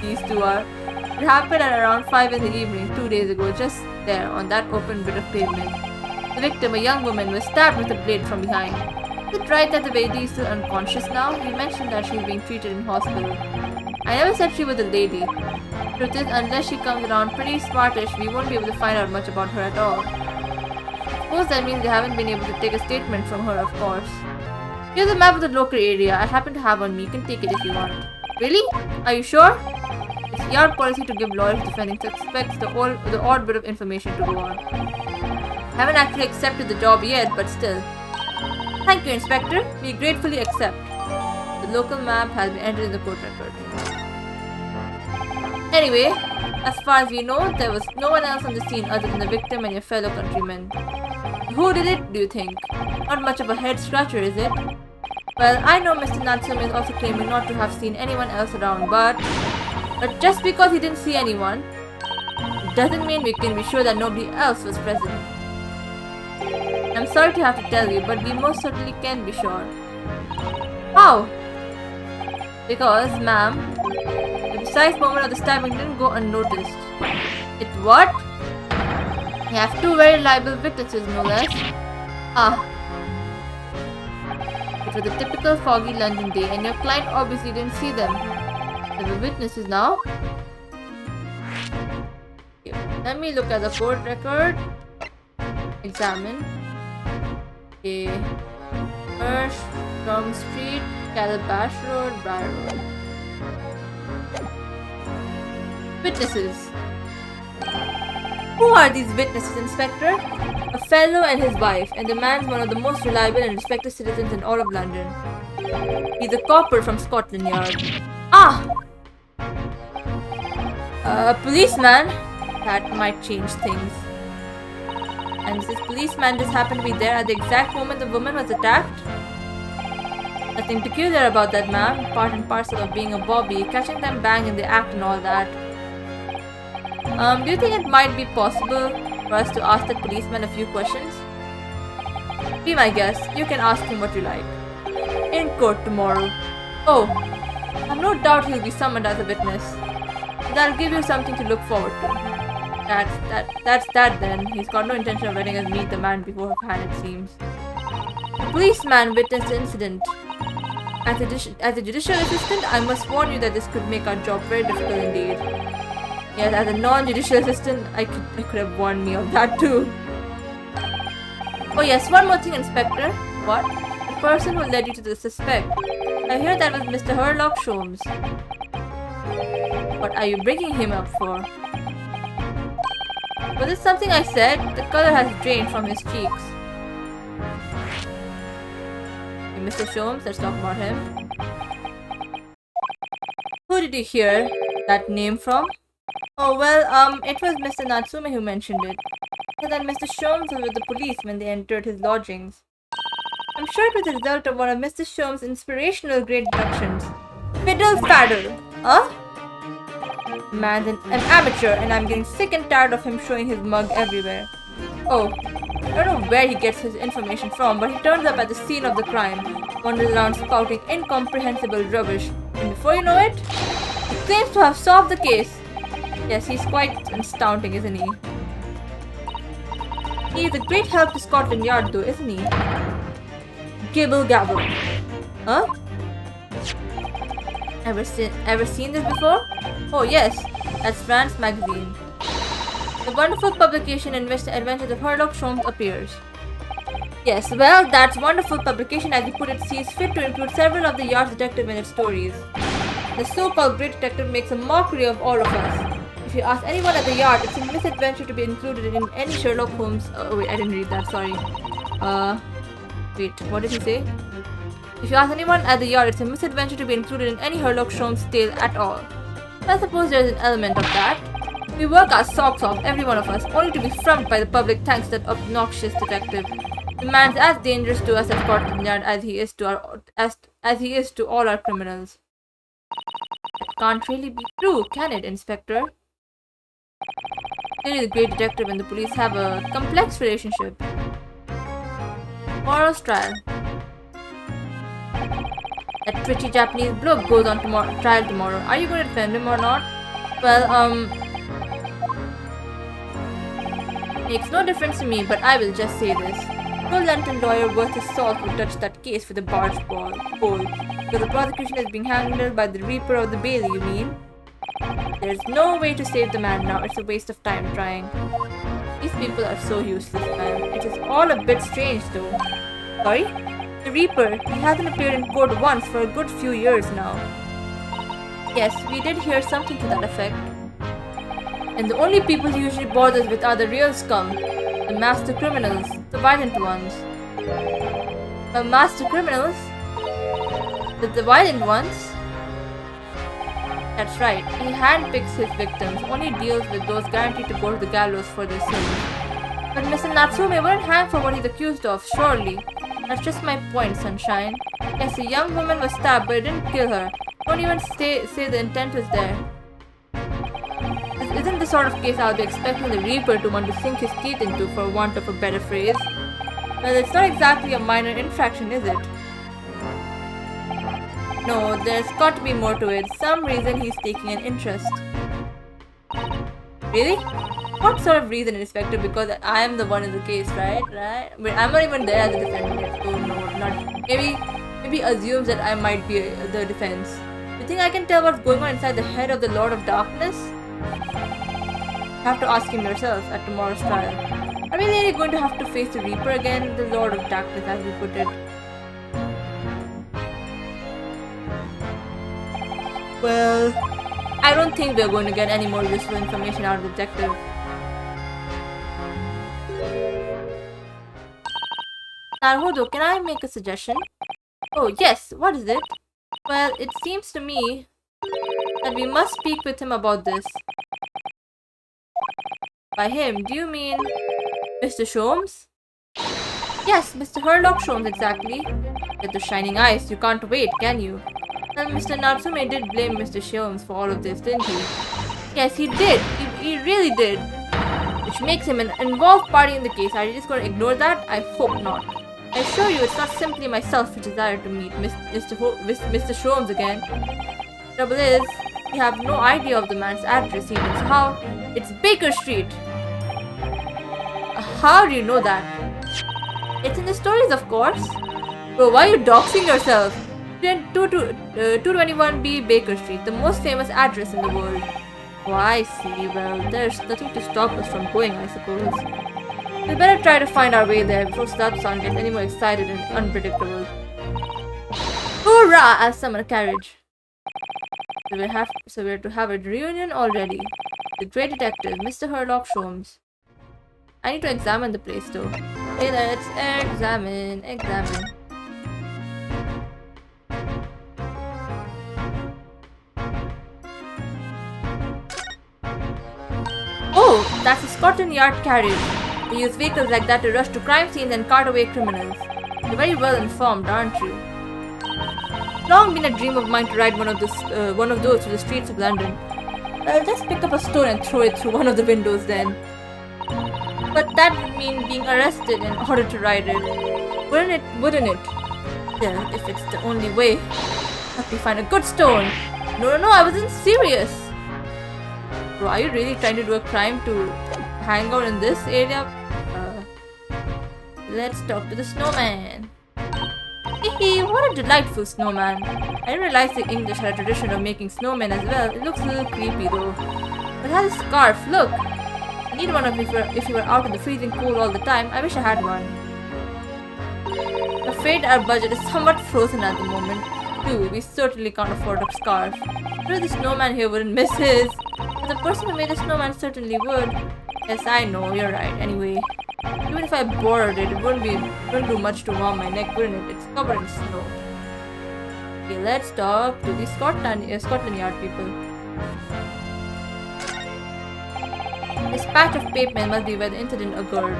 these two are. It happened at around 5 in the evening, 2 days ago, just there on that open bit of pavement. The victim, a young woman, was stabbed with a blade from behind. Is it right that the lady is still unconscious now? You mentioned that she's being treated in hospital. I never said she was a lady. Truth is, unless she comes around pretty smartish, we won't be able to find out much about her at all. Suppose that means they haven't been able to take a statement from her, of course. Here's a map of the local area I happen to have on me. You can take it if you want. Really? Are you sure? It's yard policy to give lawyers defending suspects the odd bit of information to go on. Haven't actually accepted the job yet, but still. Thank you, Inspector. We gratefully accept. The local map has been entered in the court record. Anyway, as far as we know, there was no one else on the scene other than the victim and your fellow countrymen. Who did it, do you think? Not much of a head scratcher, is it? Well, I know Mr. Natsume is also claiming not to have seen anyone else around, but just because he didn't see anyone, doesn't mean we can be sure that nobody else was present. I'm sorry to have to tell you, but we most certainly can be sure. How? Because, ma'am, the precise moment of the stabbing didn't go unnoticed. It what? We have two very reliable witnesses, no less. Ah. It was a typical foggy London day, and your client obviously didn't see them. There were witnesses now. Okay, let me look at the court record. Examine. Okay. Hirsch, Strong Street, Calabash Road, Briar Road. Witnesses. Who are these witnesses, Inspector? A fellow and his wife, and the man's one of the most reliable and respected citizens in all of London. He's a copper from Scotland Yard. Ah! A policeman? That might change things. And this policeman just happened to be there at the exact moment the woman was attacked? Nothing peculiar about that, ma'am. Part and parcel of being a bobby, catching them bang in the act and all that. Do you think it might be possible for us to ask that policeman a few questions? Be my guest. You can ask him what you like. In court tomorrow. Oh, I've no doubt he'll be summoned as a witness. That'll give you something to look forward to. That's that then. He's got no intention of letting us meet the man beforehand, it seems. The policeman witnessed the incident. As a judicial assistant, I must warn you that this could make our job very difficult indeed. Yes, as a non-judicial assistant, I could have warned me of that too. Oh yes, one more thing, Inspector. What? The person who led you to the suspect. I hear that was Mr. Herlock Sholmes. What are you bringing him up for? Was it something I said? The color has drained from his cheeks. Okay, Mr. Sholmes, let's talk about him. Who did you hear that name from? Oh, well, it was Mr. Natsume who mentioned it. He said that Mr. Sholmes was with the police when they entered his lodgings. I'm sure it was the result of one of Mr. Sholmes' inspirational great deductions. Fiddle faddle! Huh? Man's an amateur, and I'm getting sick and tired of him showing his mug everywhere. Oh, I don't know where he gets his information from, but he turns up at the scene of the crime, wanders around spouting incomprehensible rubbish, and before you know it, he claims to have solved the case. Yes, he's quite astounding, isn't he? He is a great help to Scotland Yard though, isn't he? Gibble gabble. Huh? Ever seen this before? Oh yes, that's France magazine. The wonderful publication in which the adventures of Herlock Sholmes appears. Yes, well, that wonderful publication, as you put it, sees fit to include several of the Yard's detectives in its stories. The so-called great detective makes a mockery of all of us. If you ask anyone at the Yard, it's a misadventure to be included in any Sherlock Holmes... Oh wait, I didn't read that, sorry. Wait, what did he say? If you ask anyone at the Yard, it's a misadventure to be included in any Herlock Sholmes tale at all. I suppose there's an element of that. We work our socks off, every one of us, only to be frumped by the public thanks to that obnoxious detective. The man's as dangerous to us at Scotland Yard as he is to all our criminals. That can't really be true, can it, Inspector? Clearly the great detective and the police have a complex relationship. Tomorrow's trial. That twitchy Japanese bloke goes on trial tomorrow. Are you going to defend him or not? Well, makes no difference to me, but I will just say this. No London lawyer worth his salt would touch that case with a barge pole. Because the prosecution is being handled by the Reaper of the Bailey, you mean? There's no way to save the man now. It's a waste of time trying. These people are so useless, man. It is all a bit strange, though. Sorry? The Reaper, he hasn't appeared in court once for a good few years now. Yes, we did hear something to that effect. And the only people he usually bothers with are the real scum. The master criminals. The violent ones. Master criminals? The violent ones? That's right. He handpicks his victims, only deals with those guaranteed to go to the gallows for their sins. But Mr. Natsume won't hang for what he's accused of, surely. That's just my point, sunshine. Yes, a young woman was stabbed, but it didn't kill her. Don't even say the intent was there. This isn't the sort of case I'll be expecting the Reaper to want to sink his teeth into, for want of a better phrase. Well, it's not exactly a minor infraction, is it? No, there's got to be more to it. Some reason he's taking an interest. Really? What sort of reason, Inspector? Because I am the one in the case, right? But I'm not even there as a defendant. Oh no, not. Maybe assumes that I might be the defense. You think I can tell what's going on inside the head of the Lord of Darkness? You have to ask him yourself at tomorrow's trial. Are we really going to have to face the Reaper again? The Lord of Darkness, as we put it. Well, I don't think we're going to get any more useful information out of the detective. Naruhodo, can I make a suggestion? Oh yes, what is it? Well, it seems to me that we must speak with him about this. By him, do you mean Mr. Sholmes? Yes, Mr. Herlock Sholmes, exactly. With the shining eyes, you can't wait, can you? And Mr. Natsume did blame Mr. Sholmes for all of this, didn't he? Yes, he did. He really did. Which makes him an involved party in the case. Are you just going to ignore that? I hope not. I assure you, it's not simply my selfish desire to meet Mr. Sholmes again. Trouble is, we have no idea of the man's address even. So how? It's Baker Street. How do you know that? It's in the stories, of course. Bro, why are you doxing yourself? 221B Baker Street, the most famous address in the world. Oh, I see. Well, there's nothing to stop us from going, I suppose. We better try to find our way there before Slapson gets any more excited and unpredictable. Hoorah! I'll summon a carriage. So we're to have a reunion already. The great detective, Mr. Herlock Sholmes. I need to examine the place though. Hey, let's examine. Oh, that's a Scotland Yard carriage. They use vehicles like that to rush to crime scenes and cart away criminals. You're very well informed, aren't you? Long been a dream of mine to ride one of those through the streets of London. I'll just pick up a stone and throw it through one of the windows then. But that would mean being arrested in order to ride it. Wouldn't it? Yeah, if it's the only way. Help me find a good stone. No, I wasn't serious. Bro, are you really trying to do a crime to hang out in this area? Let's talk to the snowman. Hehe, what a delightful snowman. I didn't realize the English had a tradition of making snowmen as well. It looks a little creepy though. But it has a scarf, look! I need one of if you were out in the freezing cold all the time. I wish I had one. I'm afraid our budget is somewhat frozen at the moment. Too, we certainly can't afford a scarf. Sure, the snowman here wouldn't miss his. But the person who made the snowman certainly would. Yes, I know, you're right. Anyway, even if I borrowed it, it wouldn't do much to warm my neck, wouldn't it? It's covered in snow. Okay, let's talk to the Scotland Yard people. This patch of pavement must be where the incident occurred.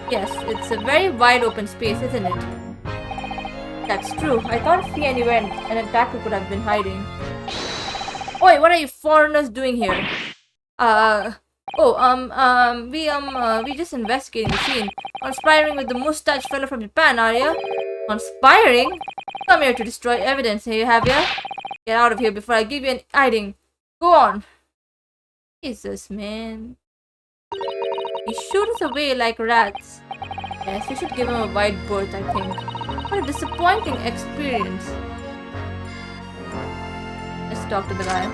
Yes, it's a very wide open space, isn't it? That's true. I can't see anywhere an attacker could have been hiding. Oi, what are you foreigners doing here? We just investigating the scene. Conspiring with the mustache fellow from Japan, are you? Conspiring? Come here to destroy evidence, here you have ya? Get out of here before I give you an hiding. Go on. Jesus, man. He shoot us away like rats. Yes, we should give him a wide berth, I think. What a disappointing experience. Let's talk to the guy.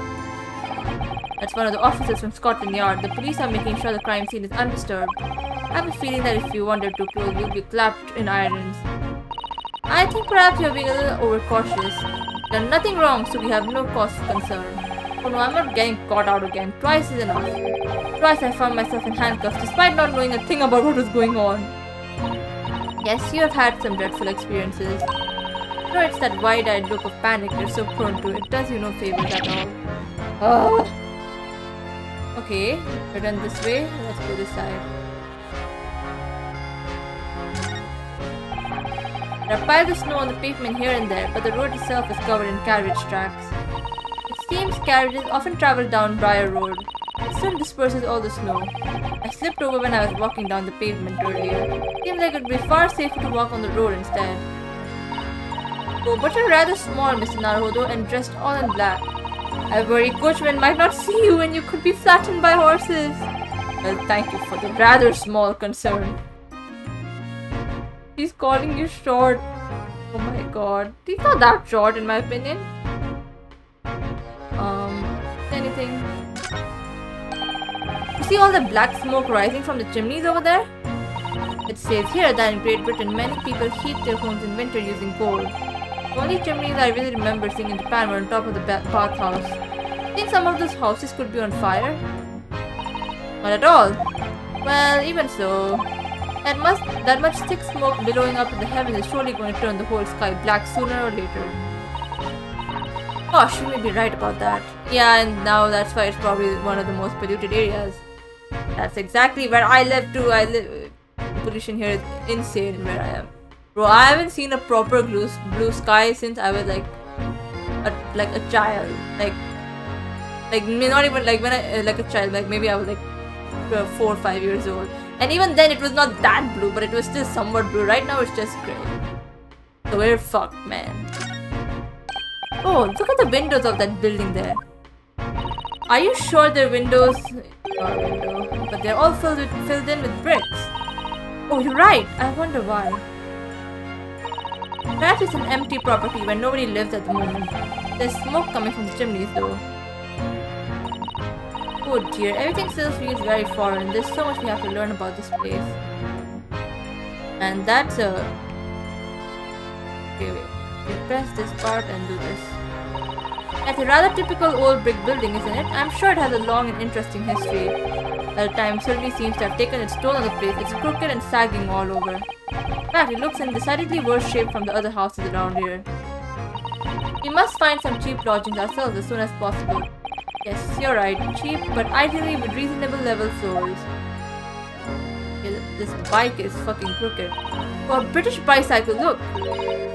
That's one of the officers from Scotland Yard. The police are making sure the crime scene is undisturbed. I have a feeling that if you wander too close, you'll be clapped in irons. I think perhaps you're being a little overcautious. Done nothing wrong, so we have no cause for concern. Oh no, I'm not getting caught out again. Twice is enough. Twice I found myself in handcuffs despite not knowing a thing about what was going on. Yes, you have had some dreadful experiences. No, it's that wide-eyed look of panic you're so prone to. It does you no favors at all. Okay, we're done this way. Let's go this side. There are piles of snow on the pavement here and there, but the road itself is covered in carriage tracks. It seems carriages often travel down Briar Road. It soon disperses all the snow. I slipped over when I was walking down the pavement earlier. It seems like it would be far safer to walk on the road instead. Oh, but you're rather small, Mr. Naruhodo, and dressed all in black. I worry coachmen might not see you and you could be flattened by horses. Well, thank you for the rather small concern. He's calling you short. Oh my god. He's not that short in my opinion. Anything? You see all the black smoke rising from the chimneys over there? It says here that in Great Britain many people heat their homes in winter using coal. The only chimneys I really remember seeing in Japan were on top of the bathhouse. I think some of those houses could be on fire. Not at all. Well, even so, that much thick smoke billowing up in the heavens is surely going to turn the whole sky black sooner or later. Gosh, you may be right about that. Yeah, and now that's why it's probably one of the most polluted areas. That's exactly where I live too. The pollution here is insane where I am. Bro, I haven't seen a proper blue sky since I was like a child. Like not even like when I like a child. Like maybe I was like 4 or 5 years old. And even then it was not that blue, but it was still somewhat blue. Right now it's just gray. So we're fucked, man. Oh, look at the windows of that building there. Are you sure they're windows? Not a window, but they're all filled in with bricks. Oh, you're right. I wonder why. Perhaps it's an empty property where nobody lives at the moment. There's smoke coming from the chimneys though. Oh dear, everything still feels very foreign. There's so much we have to learn about this place. And that's a... Okay, wait. We press this part and do this. That's a rather typical old brick building, isn't it? I'm sure it has a long and interesting history. At time certainly seems to have taken its toll on the place. It's crooked and sagging all over. In fact, it looks in decidedly worse shape from the other houses around here. We must find some cheap lodgings ourselves as soon as possible. Yes, you're right. Cheap, but ideally with reasonable level floors. Okay, this bike is fucking crooked. Oh, a British bicycle, look!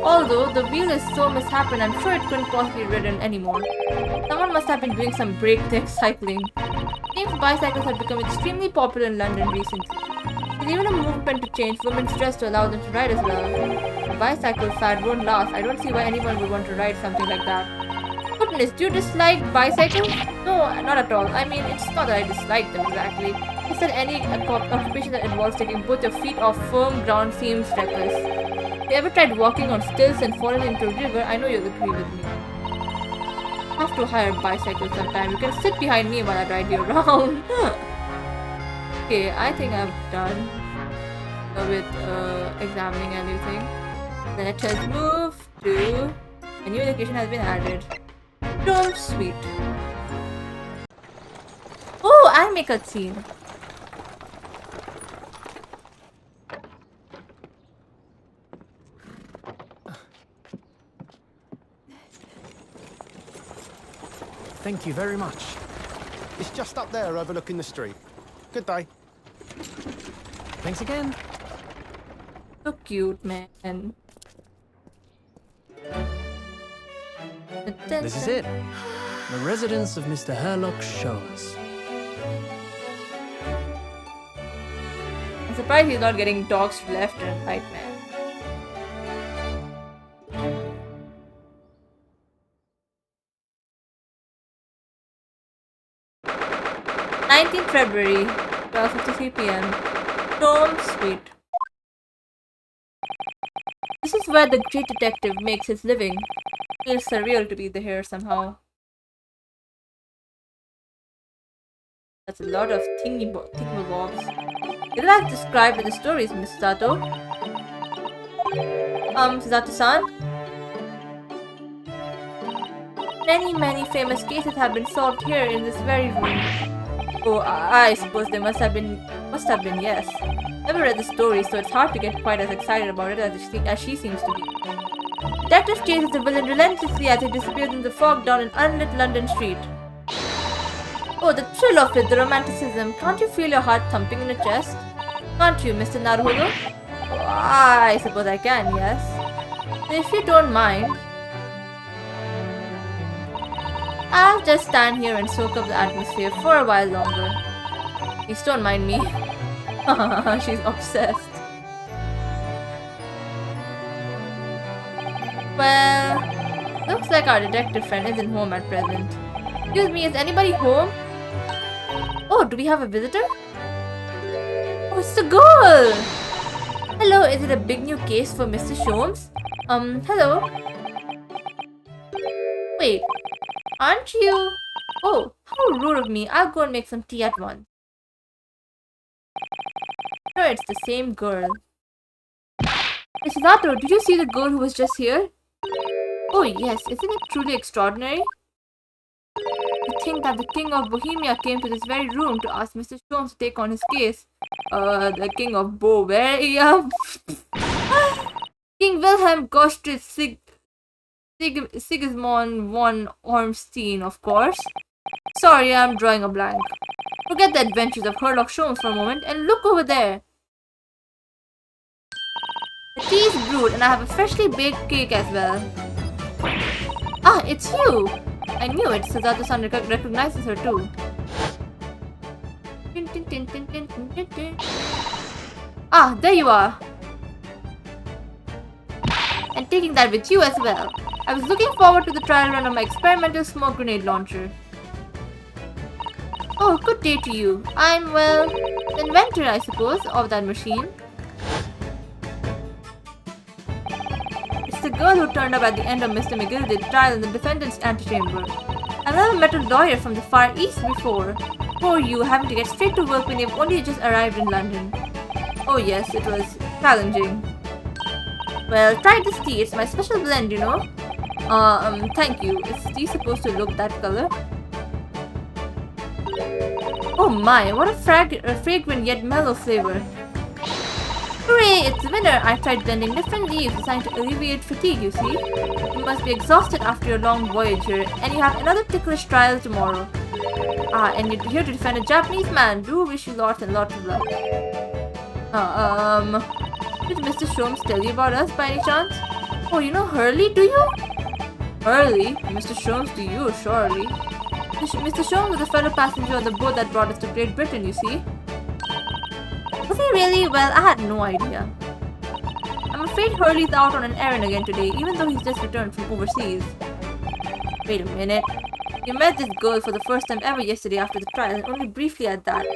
Although the wheel is so mishapen, I'm sure it couldn't possibly be ridden anymore. Someone must have been doing some breakneck cycling. Seems bicycles have become extremely popular in London recently. There's even a movement to change women's dress to allow them to ride as well. The bicycle fad won't last. I don't see why anyone would want to ride something like that. Goodness, do you dislike bicycles? No, not at all. I mean, it's not that I dislike them exactly. It's that any occupation that involves taking both your feet off firm ground seems reckless. If you ever tried walking on stilts and fallen into a river, I know you'll agree with me. I have to hire a bicycle sometime. You can sit behind me while I ride you around. Okay, I think I'm done with examining everything. Then it says move to a new location has been added. Dome suite. Oh, anime cutscene. Thank you very much. It's just up there overlooking the street. Good day. Thanks again. So cute, man. This is it. The residence of Mr. Herlock's showers. I'm surprised he's not getting doxed left and right, man. February, 12:53 p.m. Dome Suite. This is where the great detective makes his living. Feels surreal to be here somehow. That's a lot of thingamabobs. Did I describe in the stories, Miss Sato? Sato-san? Many famous cases have been solved here in this very room. Oh, I suppose they must have been, yes. Never read the story, so it's hard to get quite as excited about it as she seems to be. Detective chases the villain relentlessly as he disappears in the fog down an unlit London street. Oh, the thrill of it, the romanticism. Can't you feel your heart thumping in your chest? Can't you, Mr. Naruhodo? Oh, I suppose I can, yes. If you don't mind, I'll just stand here and soak up the atmosphere for a while longer. Please don't mind me. She's obsessed. Well, looks like our detective friend isn't home at present. Excuse me, is anybody home? Oh, do we have a visitor? Oh, it's the girl! Hello, is it a big new case for Mr. Sholmes? Hello? Wait, aren't you? Oh, how rude of me. I'll go and make some tea at once. Sure, it's the same girl. Miss Sato, did you see the girl who was just here? Oh yes, isn't it truly extraordinary? To think that the King of Bohemia came to this very room to ask Mr. Sholmes to take on his case. The King of Bavaria. King Wilhelm Gottfried Sigismund von Ormstein, of course. Sorry, I'm drawing a blank. Forget the adventures of Sherlock Holmes for a moment and look over there. The tea is brewed and I have a freshly baked cake as well. Ah, it's you! I knew it, Suzato-san recognizes her too. Ah, there you are! And taking that with you as well. I was looking forward to the trial run of my experimental smoke grenade launcher. Oh, good day to you. I'm, well, the inventor, I suppose, of that machine. It's the girl who turned up at the end of Mr. McGildy's trial in the defendant's antechamber. I've never met a lawyer from the Far East before. Poor you, having to get straight to work when you've only just arrived in London. Oh yes, it was challenging. Well, try this tea. It's my special blend, you know. Thank you. Is tea supposed to look that color? Oh my, what a fragrant yet mellow flavor. Hooray, it's winter! I tried blending different leaves designed to alleviate fatigue, you see. You must be exhausted after your long voyage here, and you have another ticklish trial tomorrow. Ah, and you're here to defend a Japanese man. Do wish you lots and lots of luck. Did Mr. Sholmes tell you about us by any chance? Oh, you know Hurley, do you? Hurley? Mr. Sholmes, do you, surely? Mr. Sholmes was a fellow passenger on the boat that brought us to Great Britain, you see. Was he really? Well, I had no idea. I'm afraid Hurley's out on an errand again today, even though he's just returned from overseas. Wait a minute. You met this girl for the first time ever yesterday after the trial, and only briefly at that.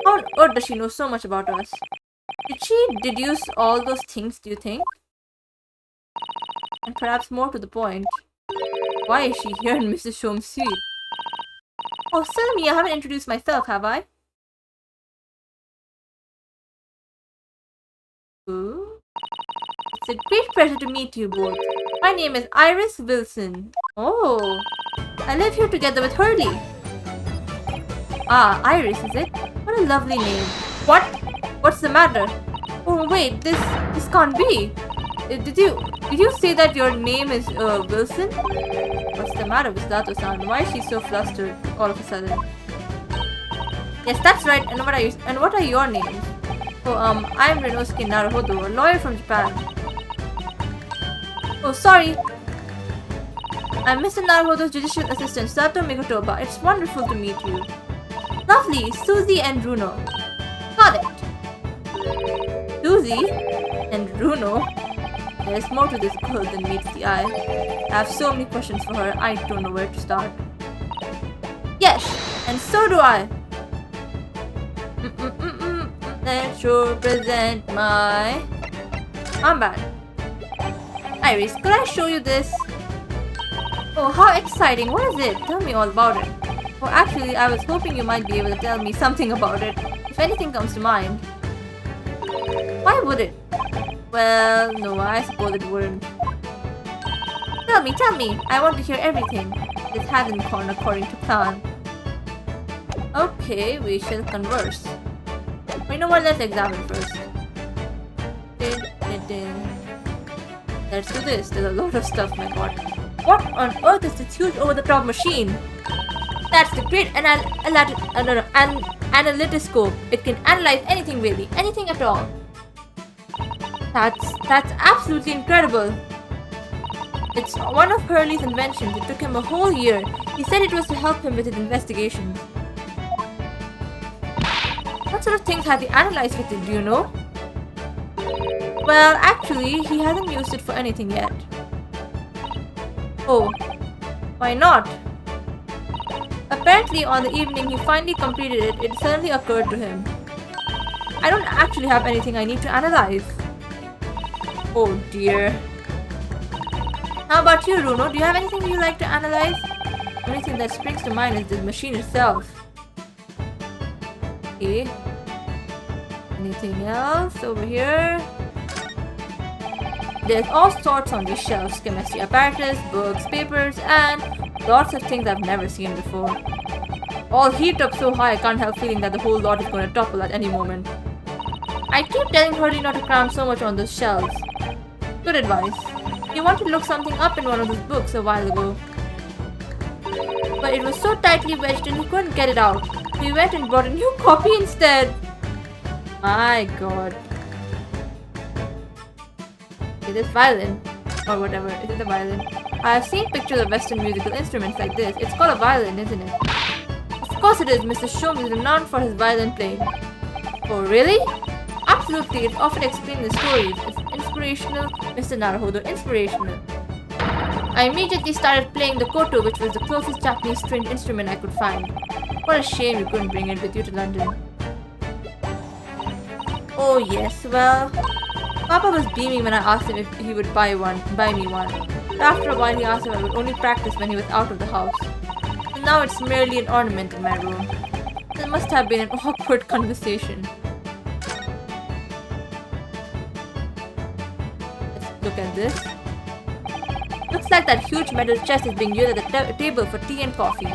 How on earth does she know so much about us? Did she deduce all those things, do you think? And perhaps more to the point, why is she here in Mrs. Sholmes' suite? Oh, silly me, I haven't introduced myself, have I? Ooh. It's a great pleasure to meet you both. My name is Iris Wilson. Oh, I live here together with Hurley. Ah, Iris, is it? What a lovely name. What? What's the matter? Oh wait, this can't be. Did you say that your name is Wilson? What's the matter with Sato-san? Why is she so flustered all of a sudden? Yes, that's right. And what are your names? Oh, I'm Renosuke Naruhodo, a lawyer from Japan. Oh, sorry. I'm Mr. Naruhodo's judicial assistant, Sato Mikotoba. It's wonderful to meet you. Lovely, Susie and Bruno. Got it. Susie and Bruno. There's more to this girl than meets the eye. I have so many questions for her, I don't know where to start. Yes, and so do I. Let's sure present my armband. Iris, could I show you this? Oh, how exciting. What is it? Tell me all about it. Oh, actually, I was hoping you might be able to tell me something about it, if anything comes to mind. Why would it? Well, no, I suppose it wouldn't. Tell me. I want to hear everything. This hasn't gone according to plan. Okay, we shall converse. You know what? Let's examine first. Let's do this. There's a lot of stuff, my god. What on earth is this huge over-the-top machine? That's the great analytoscope. It can analyze anything really, anything at all. That's absolutely incredible. It's one of Hurley's inventions. It took him a whole year. He said it was to help him with his investigations. What sort of things has he analyzed with it, do you know? Well, actually, he hasn't used it for anything yet. Oh, why not? Apparently, on the evening he finally completed it, it suddenly occurred to him. I don't actually have anything I need to analyze. Oh dear. How about you, Bruno? Do you have anything you like to analyze? The only thing that springs to mind is the machine itself. Okay. Anything else over here? There's all sorts on these shelves. Chemistry apparatus, books, papers, and lots of things I've never seen before. All heaped up so high I can't help feeling that the whole lot is going to topple at any moment. I keep telling Hurley not to cram so much on those shelves. Good advice. He wanted to look something up in one of his books a while ago. But it was so tightly wedged and he couldn't get it out. So he went and bought a new copy instead. My god. Okay, this violin. Or whatever. Is it a violin? I have seen pictures of Western musical instruments like this. It's called a violin, isn't it? Of course it is. Mr. Sholmes is renowned for his violin playing. Oh, really? Absolutely. It's often explained in the stories. It's inspirational. Mr. Naruhodo, inspirational. I immediately started playing the koto, which was the closest Japanese stringed instrument I could find. What a shame you couldn't bring it with you to London. Oh yes, well, Papa was beaming when I asked him if he would buy me one. But after a while he asked if I would only practice when he was out of the house. And now it's merely an ornament in my room. It must have been an awkward conversation. Let's look at this. Looks like that huge metal chest is being used at the table for tea and coffee.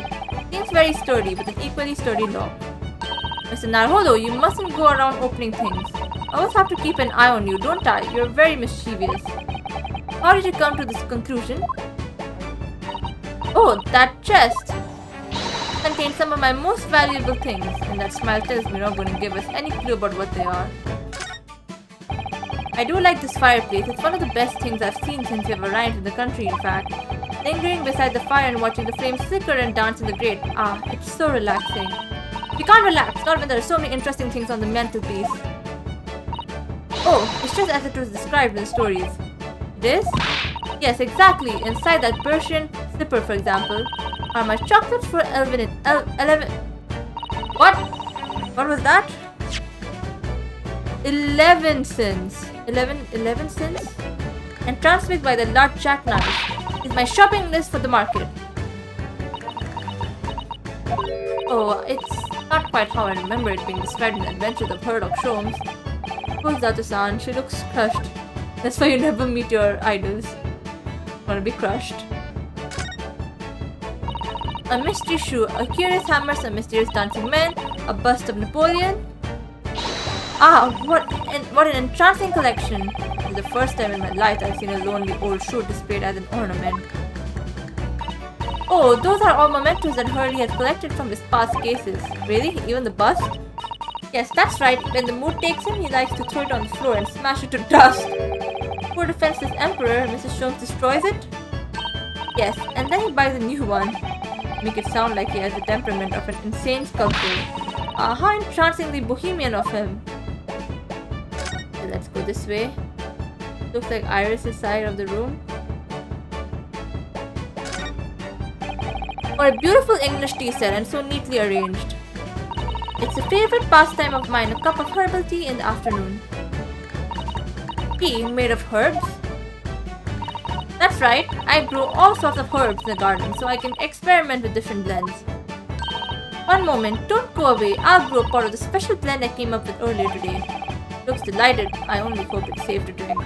Seems very sturdy, with an equally sturdy lock. Mr. Naruhodo, you mustn't go around opening things. I always have to keep an eye on you, don't I? You're very mischievous. How did you come to this conclusion? Oh, that chest contains some of my most valuable things, and that smile tells me you're not going to give us any clue about what they are. I do like this fireplace. It's one of the best things I've seen since we've arrived in the country, in fact. Lingering beside the fire and watching the flames flicker and dance in the grate. Ah, it's so relaxing. You can't relax, not when there are so many interesting things on the mantelpiece. Oh, it's just as it was described in the stories. It is? Yes, exactly. Inside that Persian slipper, for example, are my chocolates for 11... What? What was that? 11 cents. 11 cents? And transfixed by the large jackknife is my shopping list for the market. Oh, it's not quite how I remember it being described in the Adventures of Sherlock Holmes. Poor Zato-san, she looks crushed. That's why you never meet your idols. Gonna be crushed. A mystery shoe, a curious hammer, some mysterious dancing men, a bust of Napoleon. Ah, what an entrancing collection! It's the first time in my life I've seen a lonely old shoe displayed as an ornament. Oh, those are all mementos that Hurley has collected from his past cases. Really? Even the bust? Yes, that's right. When the mood takes him, he likes to throw it on the floor and smash it to dust. Poor defenseless emperor, Mrs. Sholmes destroys it? Yes, and then he buys a new one. Make it sound like he has the temperament of an insane sculptor. How entrancingly bohemian of him. Let's go this way. Looks like Iris' side of the room. What a beautiful English tea set and so neatly arranged. It's a favorite pastime of mine, a cup of herbal tea in the afternoon. Tea made of herbs? That's right, I grow all sorts of herbs in the garden so I can experiment with different blends. One moment, don't go away, I'll brew a pot of the special blend I came up with earlier today. Looks delighted, I only hope it's safe to drink.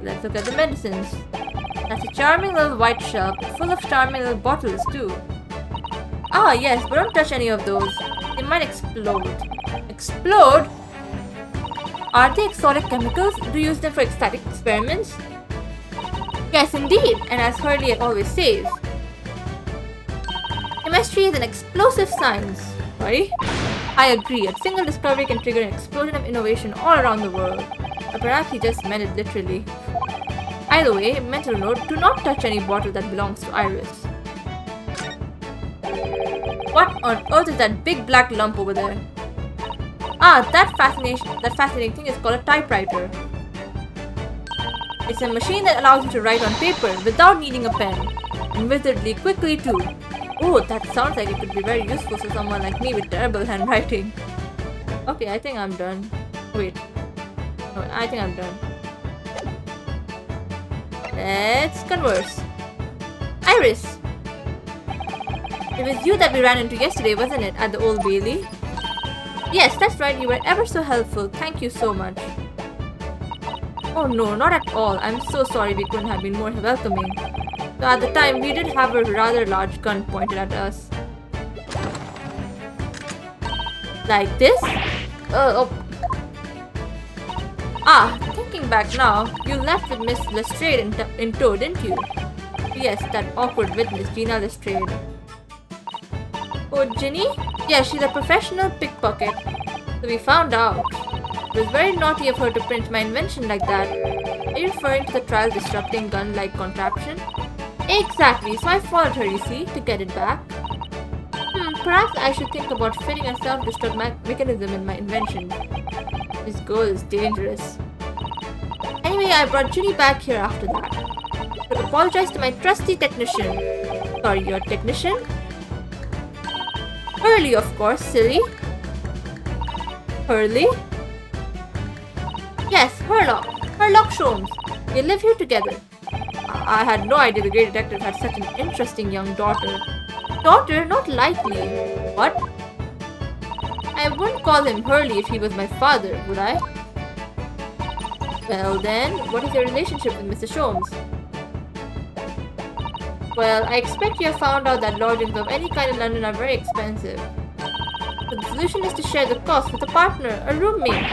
Let's look at the medicines. That's a charming little white shelf, full of charming little bottles too. Ah yes, but don't touch any of those. They might explode. Explode? Are they exotic chemicals? Do you use them for ecstatic experiments? Yes indeed, and as Hurley always says, chemistry is an explosive science. Sorry? I agree, a single discovery can trigger an explosion of innovation all around the world. Or perhaps he just meant it literally. Either way, mental note, do not touch any bottle that belongs to Iris. What on earth is that big black lump over there? Ah, that fascinating thing is called a typewriter. It's a machine that allows you to write on paper without needing a pen. And wizardly quickly too. Oh, that sounds like it could be very useful for someone like me with terrible handwriting. Okay, I think I'm done. Wait. No, I think I'm done. Let's converse. Iris! It was you that we ran into yesterday, wasn't it? At the Old Bailey? Yes, that's right. You were ever so helpful. Thank you so much. Oh no, not at all. I'm so sorry we couldn't have been more welcoming. So at the time, we did have a rather large gun pointed at us. Like this? Oh. Ah, thinking back now, you left with Miss Lestrade in tow, didn't you? Yes, that awkward witness, Gina Lestrade. Oh, Ginny? Yes, she's a professional pickpocket. So we found out. It was very naughty of her to print my invention like that. Are you referring to the trial-disrupting gun-like contraption? Exactly, so I followed her, you see, to get it back. Perhaps I should think about fitting a self-destruct mechanism in my invention. This goal is dangerous. Anyway, I brought Junie back here after that. To apologize to my trusty technician. Sorry, your technician? Hurley, of course, silly. Hurley? Yes, Herlock. Herlock Sholmes. We live here together. I had no idea the great detective had such an interesting young daughter. Daughter? Not likely. What? I wouldn't call him Hurley if he was my father, would I? Well then, what is your relationship with Mr. Sholmes? Well, I expect you have found out that lodgings of any kind in London are very expensive. So the solution is to share the cost with a partner, a roommate.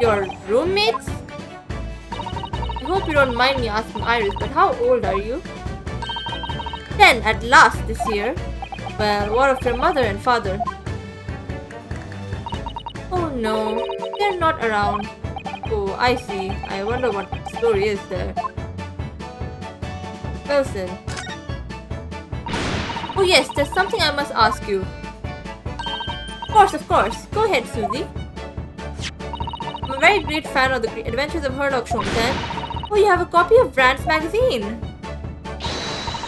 Your roommates? I hope you don't mind me asking Iris, but how old are you? 10 at last this year. Well, what of your mother and father? Oh no, they're not around. Oh, I see. I wonder what the story is there. Wilson. Oh yes, there's something I must ask you. Of course. Go ahead, Susie. I'm a very great fan of the adventures of Herlock Sholmes, and oh, you have a copy of Brand's magazine.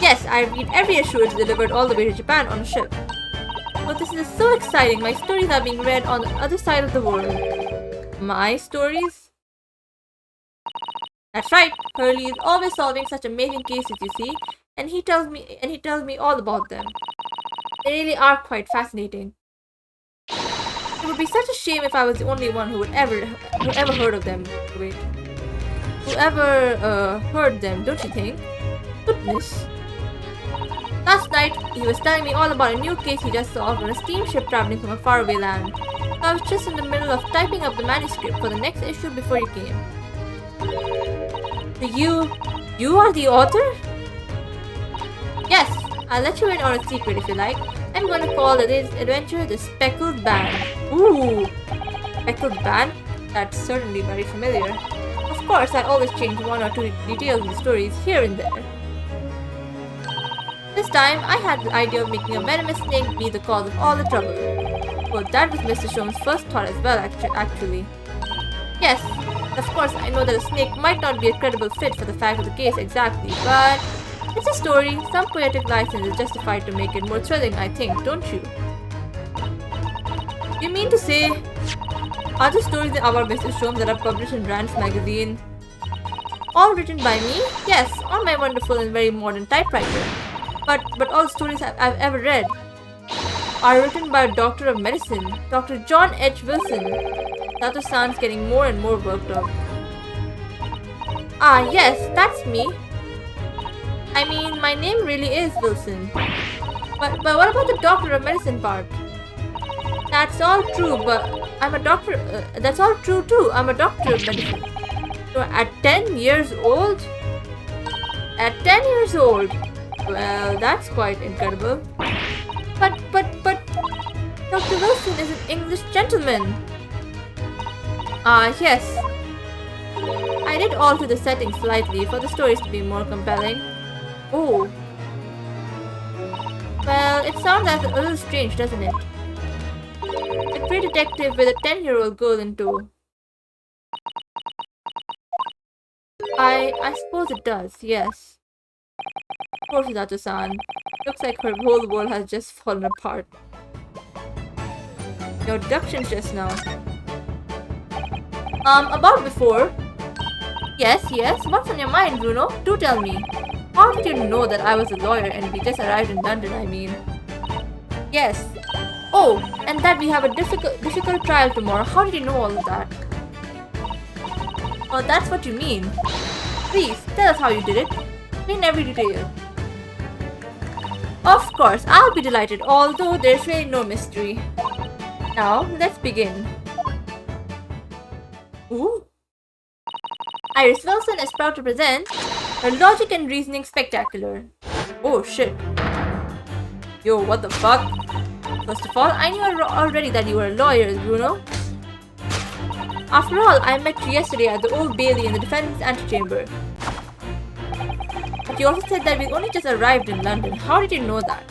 Yes, I read every issue. It's delivered all the way to Japan on a ship. Oh, this is so exciting. My stories are being read on the other side of the world. My stories? That's right. Hurley is always solving such amazing cases, you see, and he tells me all about them. They really are quite fascinating. It would be such a shame if I was the only one who ever heard of them. Wait. Whoever heard them, don't you think? Goodness. Last night, he was telling me all about a new case he just solved on a steamship traveling from a faraway land. I was just in the middle of typing up the manuscript for the next issue before you came. You are the author? Yes, I'll let you in on a secret if you like. I'm going to call today's adventure the Speckled Band. Ooh, Speckled Band? That's certainly very familiar. Of course, I always change one or two details in the stories here and there. This time, I had the idea of making a venomous snake be the cause of all the trouble. Well, that was Mr. Sholmes' first thought as well, actually. Yes, of course, I know that a snake might not be a credible fit for the fact of the case exactly, but it's a story. Some poetic license is justified to make it more thrilling, I think, don't you? You mean to say, are the stories about Mr. Sholmes that are published in Rand's magazine all written by me? Yes, on my wonderful and very modern typewriter. But all stories I've ever read are written by a doctor of medicine, Dr. John H. Wilson. Natsume-san's getting more and more worked up. Ah, yes, that's me. I mean, my name really is Wilson. But what about the doctor of medicine part? That's all true, but I'm a doctor. That's all true too. I'm a doctor of medicine. So at 10 years old? At 10 years old? Well, that's quite incredible. But Dr. Wilson is an English gentleman. Ah, yes. I did alter the settings slightly for the stories to be more compelling. Oh. Well, it sounds a little strange, doesn't it? A great detective with a 10-year-old girl in tow. I suppose it does, yes. Poor Hisato-san. Looks like her whole world has just fallen apart. Your deductions just now. About before. Yes, what's on your mind, Bruno? Do tell me. How did you know that I was a lawyer and we just arrived in London, I mean? Yes. Oh, and that we have a difficult trial tomorrow. How did you know all of that? Oh, that's what you mean. Please, tell us how you did it. In every detail. Of course, I'll be delighted, although there's really no mystery. Now, let's begin. Ooh. Iris Wilson is proud to present her Logic and Reasoning Spectacular. Oh shit. Yo, what the fuck? First of all, I knew already that you were a lawyer, Bruno. After all, I met you yesterday at the Old Bailey in the defendant's antechamber. But you also said that we only just arrived in London. How did you know that?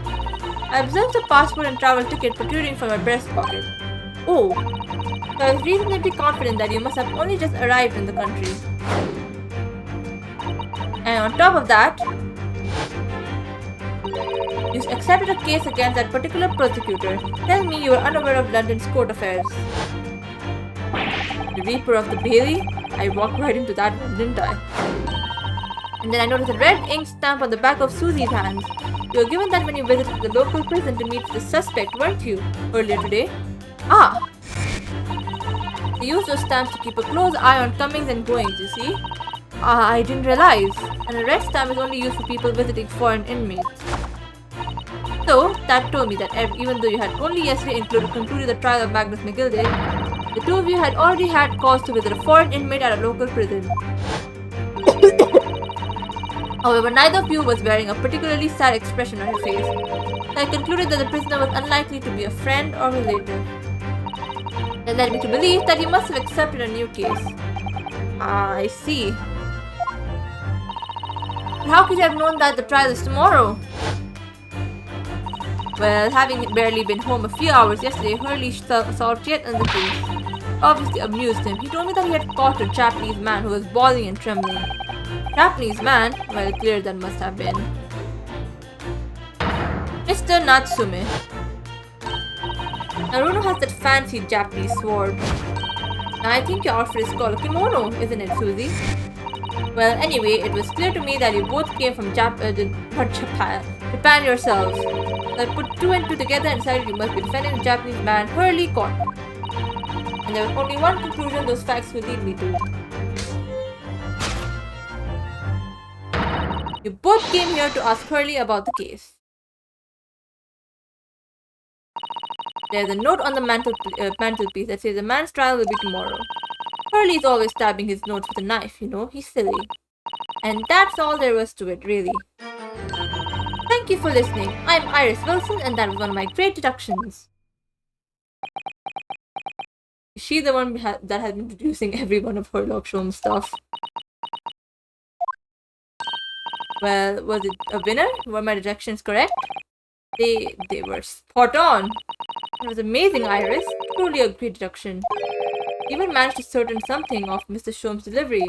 I observed the passport and travel ticket protruding from my breast pocket. Oh, so I was reasonably confident that you must have only just arrived in the country. And on top of that, you accepted a case against that particular prosecutor. Tell me you were unaware of London's court affairs. The Reaper of the Bailey? I walked right into that one, didn't I? And then I noticed a red ink stamp on the back of Susie's hands. You were given that when you visited the local prison to meet the suspect, weren't you? Earlier today? Ah! They used those stamps to keep a close eye on comings and goings, you see? I didn't realize. And a red stamp is only used for people visiting foreign inmates. So, that told me that even though you had only yesterday concluded the trial of Magnus McGilday, the two of you had already had cause to visit a foreign inmate at a local prison. However, neither of you was wearing a particularly sad expression on your face, so I concluded that the prisoner was unlikely to be a friend or relative. That led me to believe that you must have accepted a new case. I see. But how could you have known that the trial is tomorrow? Well, having barely been home a few hours yesterday, Hurley solved yet another case. Obviously amused him. He told me that he had caught a Japanese man who was bawling and trembling. Japanese man? Well, clear that must have been Mr. Natsume. Naruno has that fancy Japanese sword. Now, I think your outfit is called a kimono, isn't it, Susie? Well, anyway, it was clear to me that you both came from Japan yourselves. So I put two and two together and decided you must be defending the Japanese man Hurley caught. And there was only one conclusion those facts would lead me to. You both came here to ask Hurley about the case. There's a note on the mantelpiece that says the man's trial will be tomorrow. Hurley is always stabbing his notes with a knife, you know, he's silly. And that's all there was to it, really. Thank you for listening. I'm Iris Wilson and that was one of my great deductions. Is she the one that has been producing every one of Herlock Sholmes stuff? Well, was it a winner? Were my deductions correct? They were spot on. It was amazing, Iris. Truly a great deduction. Even managed to certain something of Mr. Sholmes' delivery.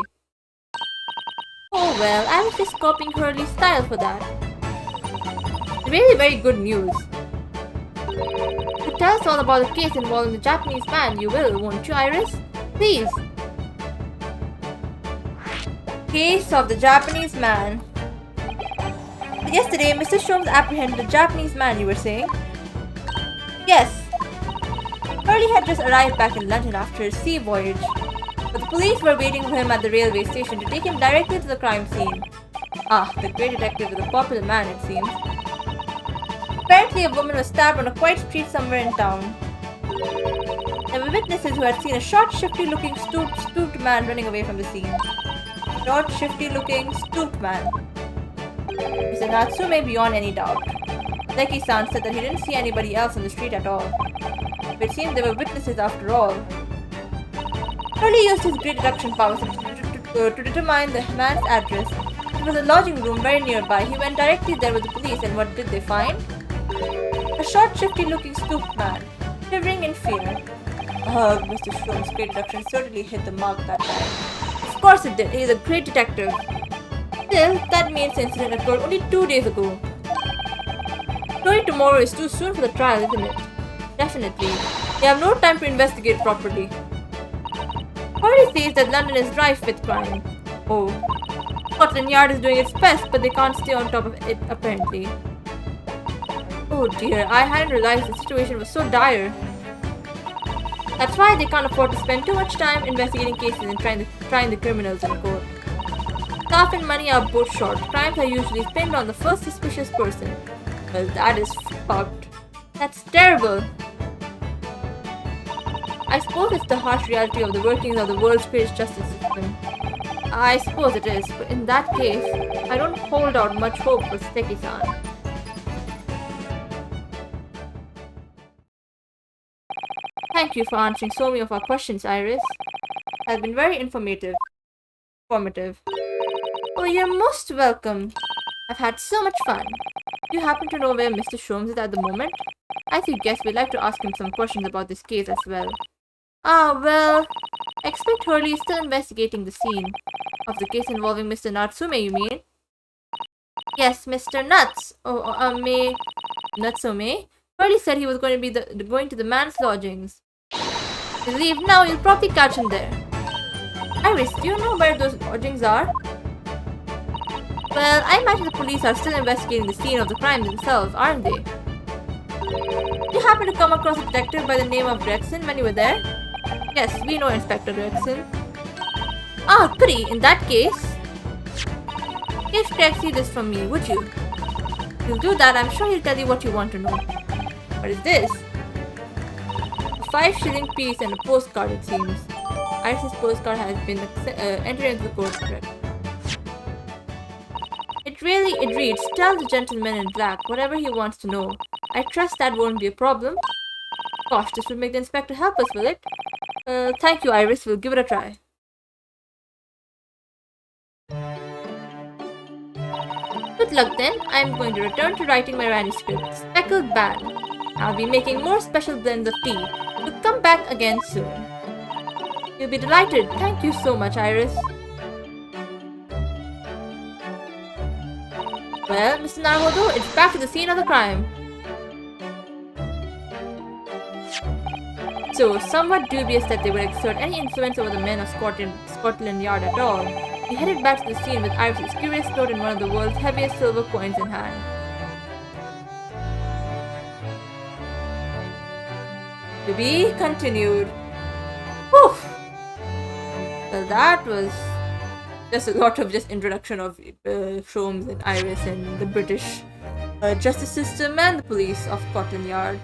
Oh well, I was just copying Hurley's style for that. Really very good news. So tell us all about the case involving the Japanese man, you will, won't you, Iris? Please. Case of the Japanese man. Yesterday, Mr. Sholmes apprehended a Japanese man, you were saying? Yes. Hurley had just arrived back in London after his sea voyage, but the police were waiting for him at the railway station to take him directly to the crime scene. Ah, the great detective is a popular man, it seems. Apparently, a woman was stabbed on a quiet street somewhere in town. There were witnesses who had seen a short, shifty-looking, stooped man running away from the scene. Short, shifty-looking, stooped man. Mr. Natsume beyond any doubt. Seki-san said that he didn't see anybody else on the street at all. But it seemed there were witnesses after all. Hurley used his great deduction powers to determine the man's address. It was a lodging room very nearby. He went directly there with the police, and what did they find? A short, shifty-looking stooped man, shivering in fear. Ugh, Mr. Sholmes' great deduction certainly hit the mark that time. Of course it did. He is a great detective. Still, that means the incident occurred only 2 days ago. Surely tomorrow is too soon for the trial, isn't it? Definitely. We have no time to investigate properly. Hurley says that London is rife with crime. Oh. Scotland Yard is doing its best, but they can't stay on top of it, apparently. Oh dear, I hadn't realized the situation was so dire. That's why they can't afford to spend too much time investigating cases and trying the criminals in court. Staff and money are both short. Crimes are usually pinned on the first suspicious person. Well, that is fucked. That's terrible. I suppose it's the harsh reality of the workings of the world's greatest justice system. I suppose it is, but in that case, I don't hold out much hope for Seki-san. Thank you for answering so many of our questions, Iris. It has been very informative. Oh, you're most welcome. I've had so much fun. Do you happen to know where Mr. Sholmes is at the moment? As you guessed, we'd like to ask him some questions about this case as well. Ah, well, I expect Hurley is still investigating the scene. Of the case involving Mr. Natsume, you mean? Yes, Mr. Natsume. Hurley said he was going to be going to the man's lodgings. If you leave now, you'll probably catch him there. Iris, do you know where those lodgings are? Well, I imagine the police are still investigating the scene of the crime themselves, aren't they? Did you happen to come across a detective by the name of Gregson when you were there? Yes, we know Inspector Gregson. Ah, goody, in that case, give Trexie this from me, would you? If you'll do that, I'm sure he'll tell you what you want to know. What is this? A 5-shilling piece and a postcard, it seems. Iris's postcard has been entered into the court record. It reads, tell the gentleman in black whatever he wants to know. I trust that won't be a problem. Gosh, this will make the inspector help us, will it? Thank you, Iris. We'll give it a try. Good luck then. I'm going to return to writing my manuscript, Speckled Bag. I'll be making more special blends of tea. So come back again soon. You'll be delighted. Thank you so much, Iris. Well, Mr. Naruhodo, it's back to the scene of the crime. So, somewhat dubious that they would exert any influence over the men of Scotland Yard at all, we headed back to the scene with Iris's curious note and one of the world's heaviest silver coins in hand. To be continued. Whew! Well, that was just a lot of introduction of Sholmes and Iris and the British justice system and the police of Scotland Yard.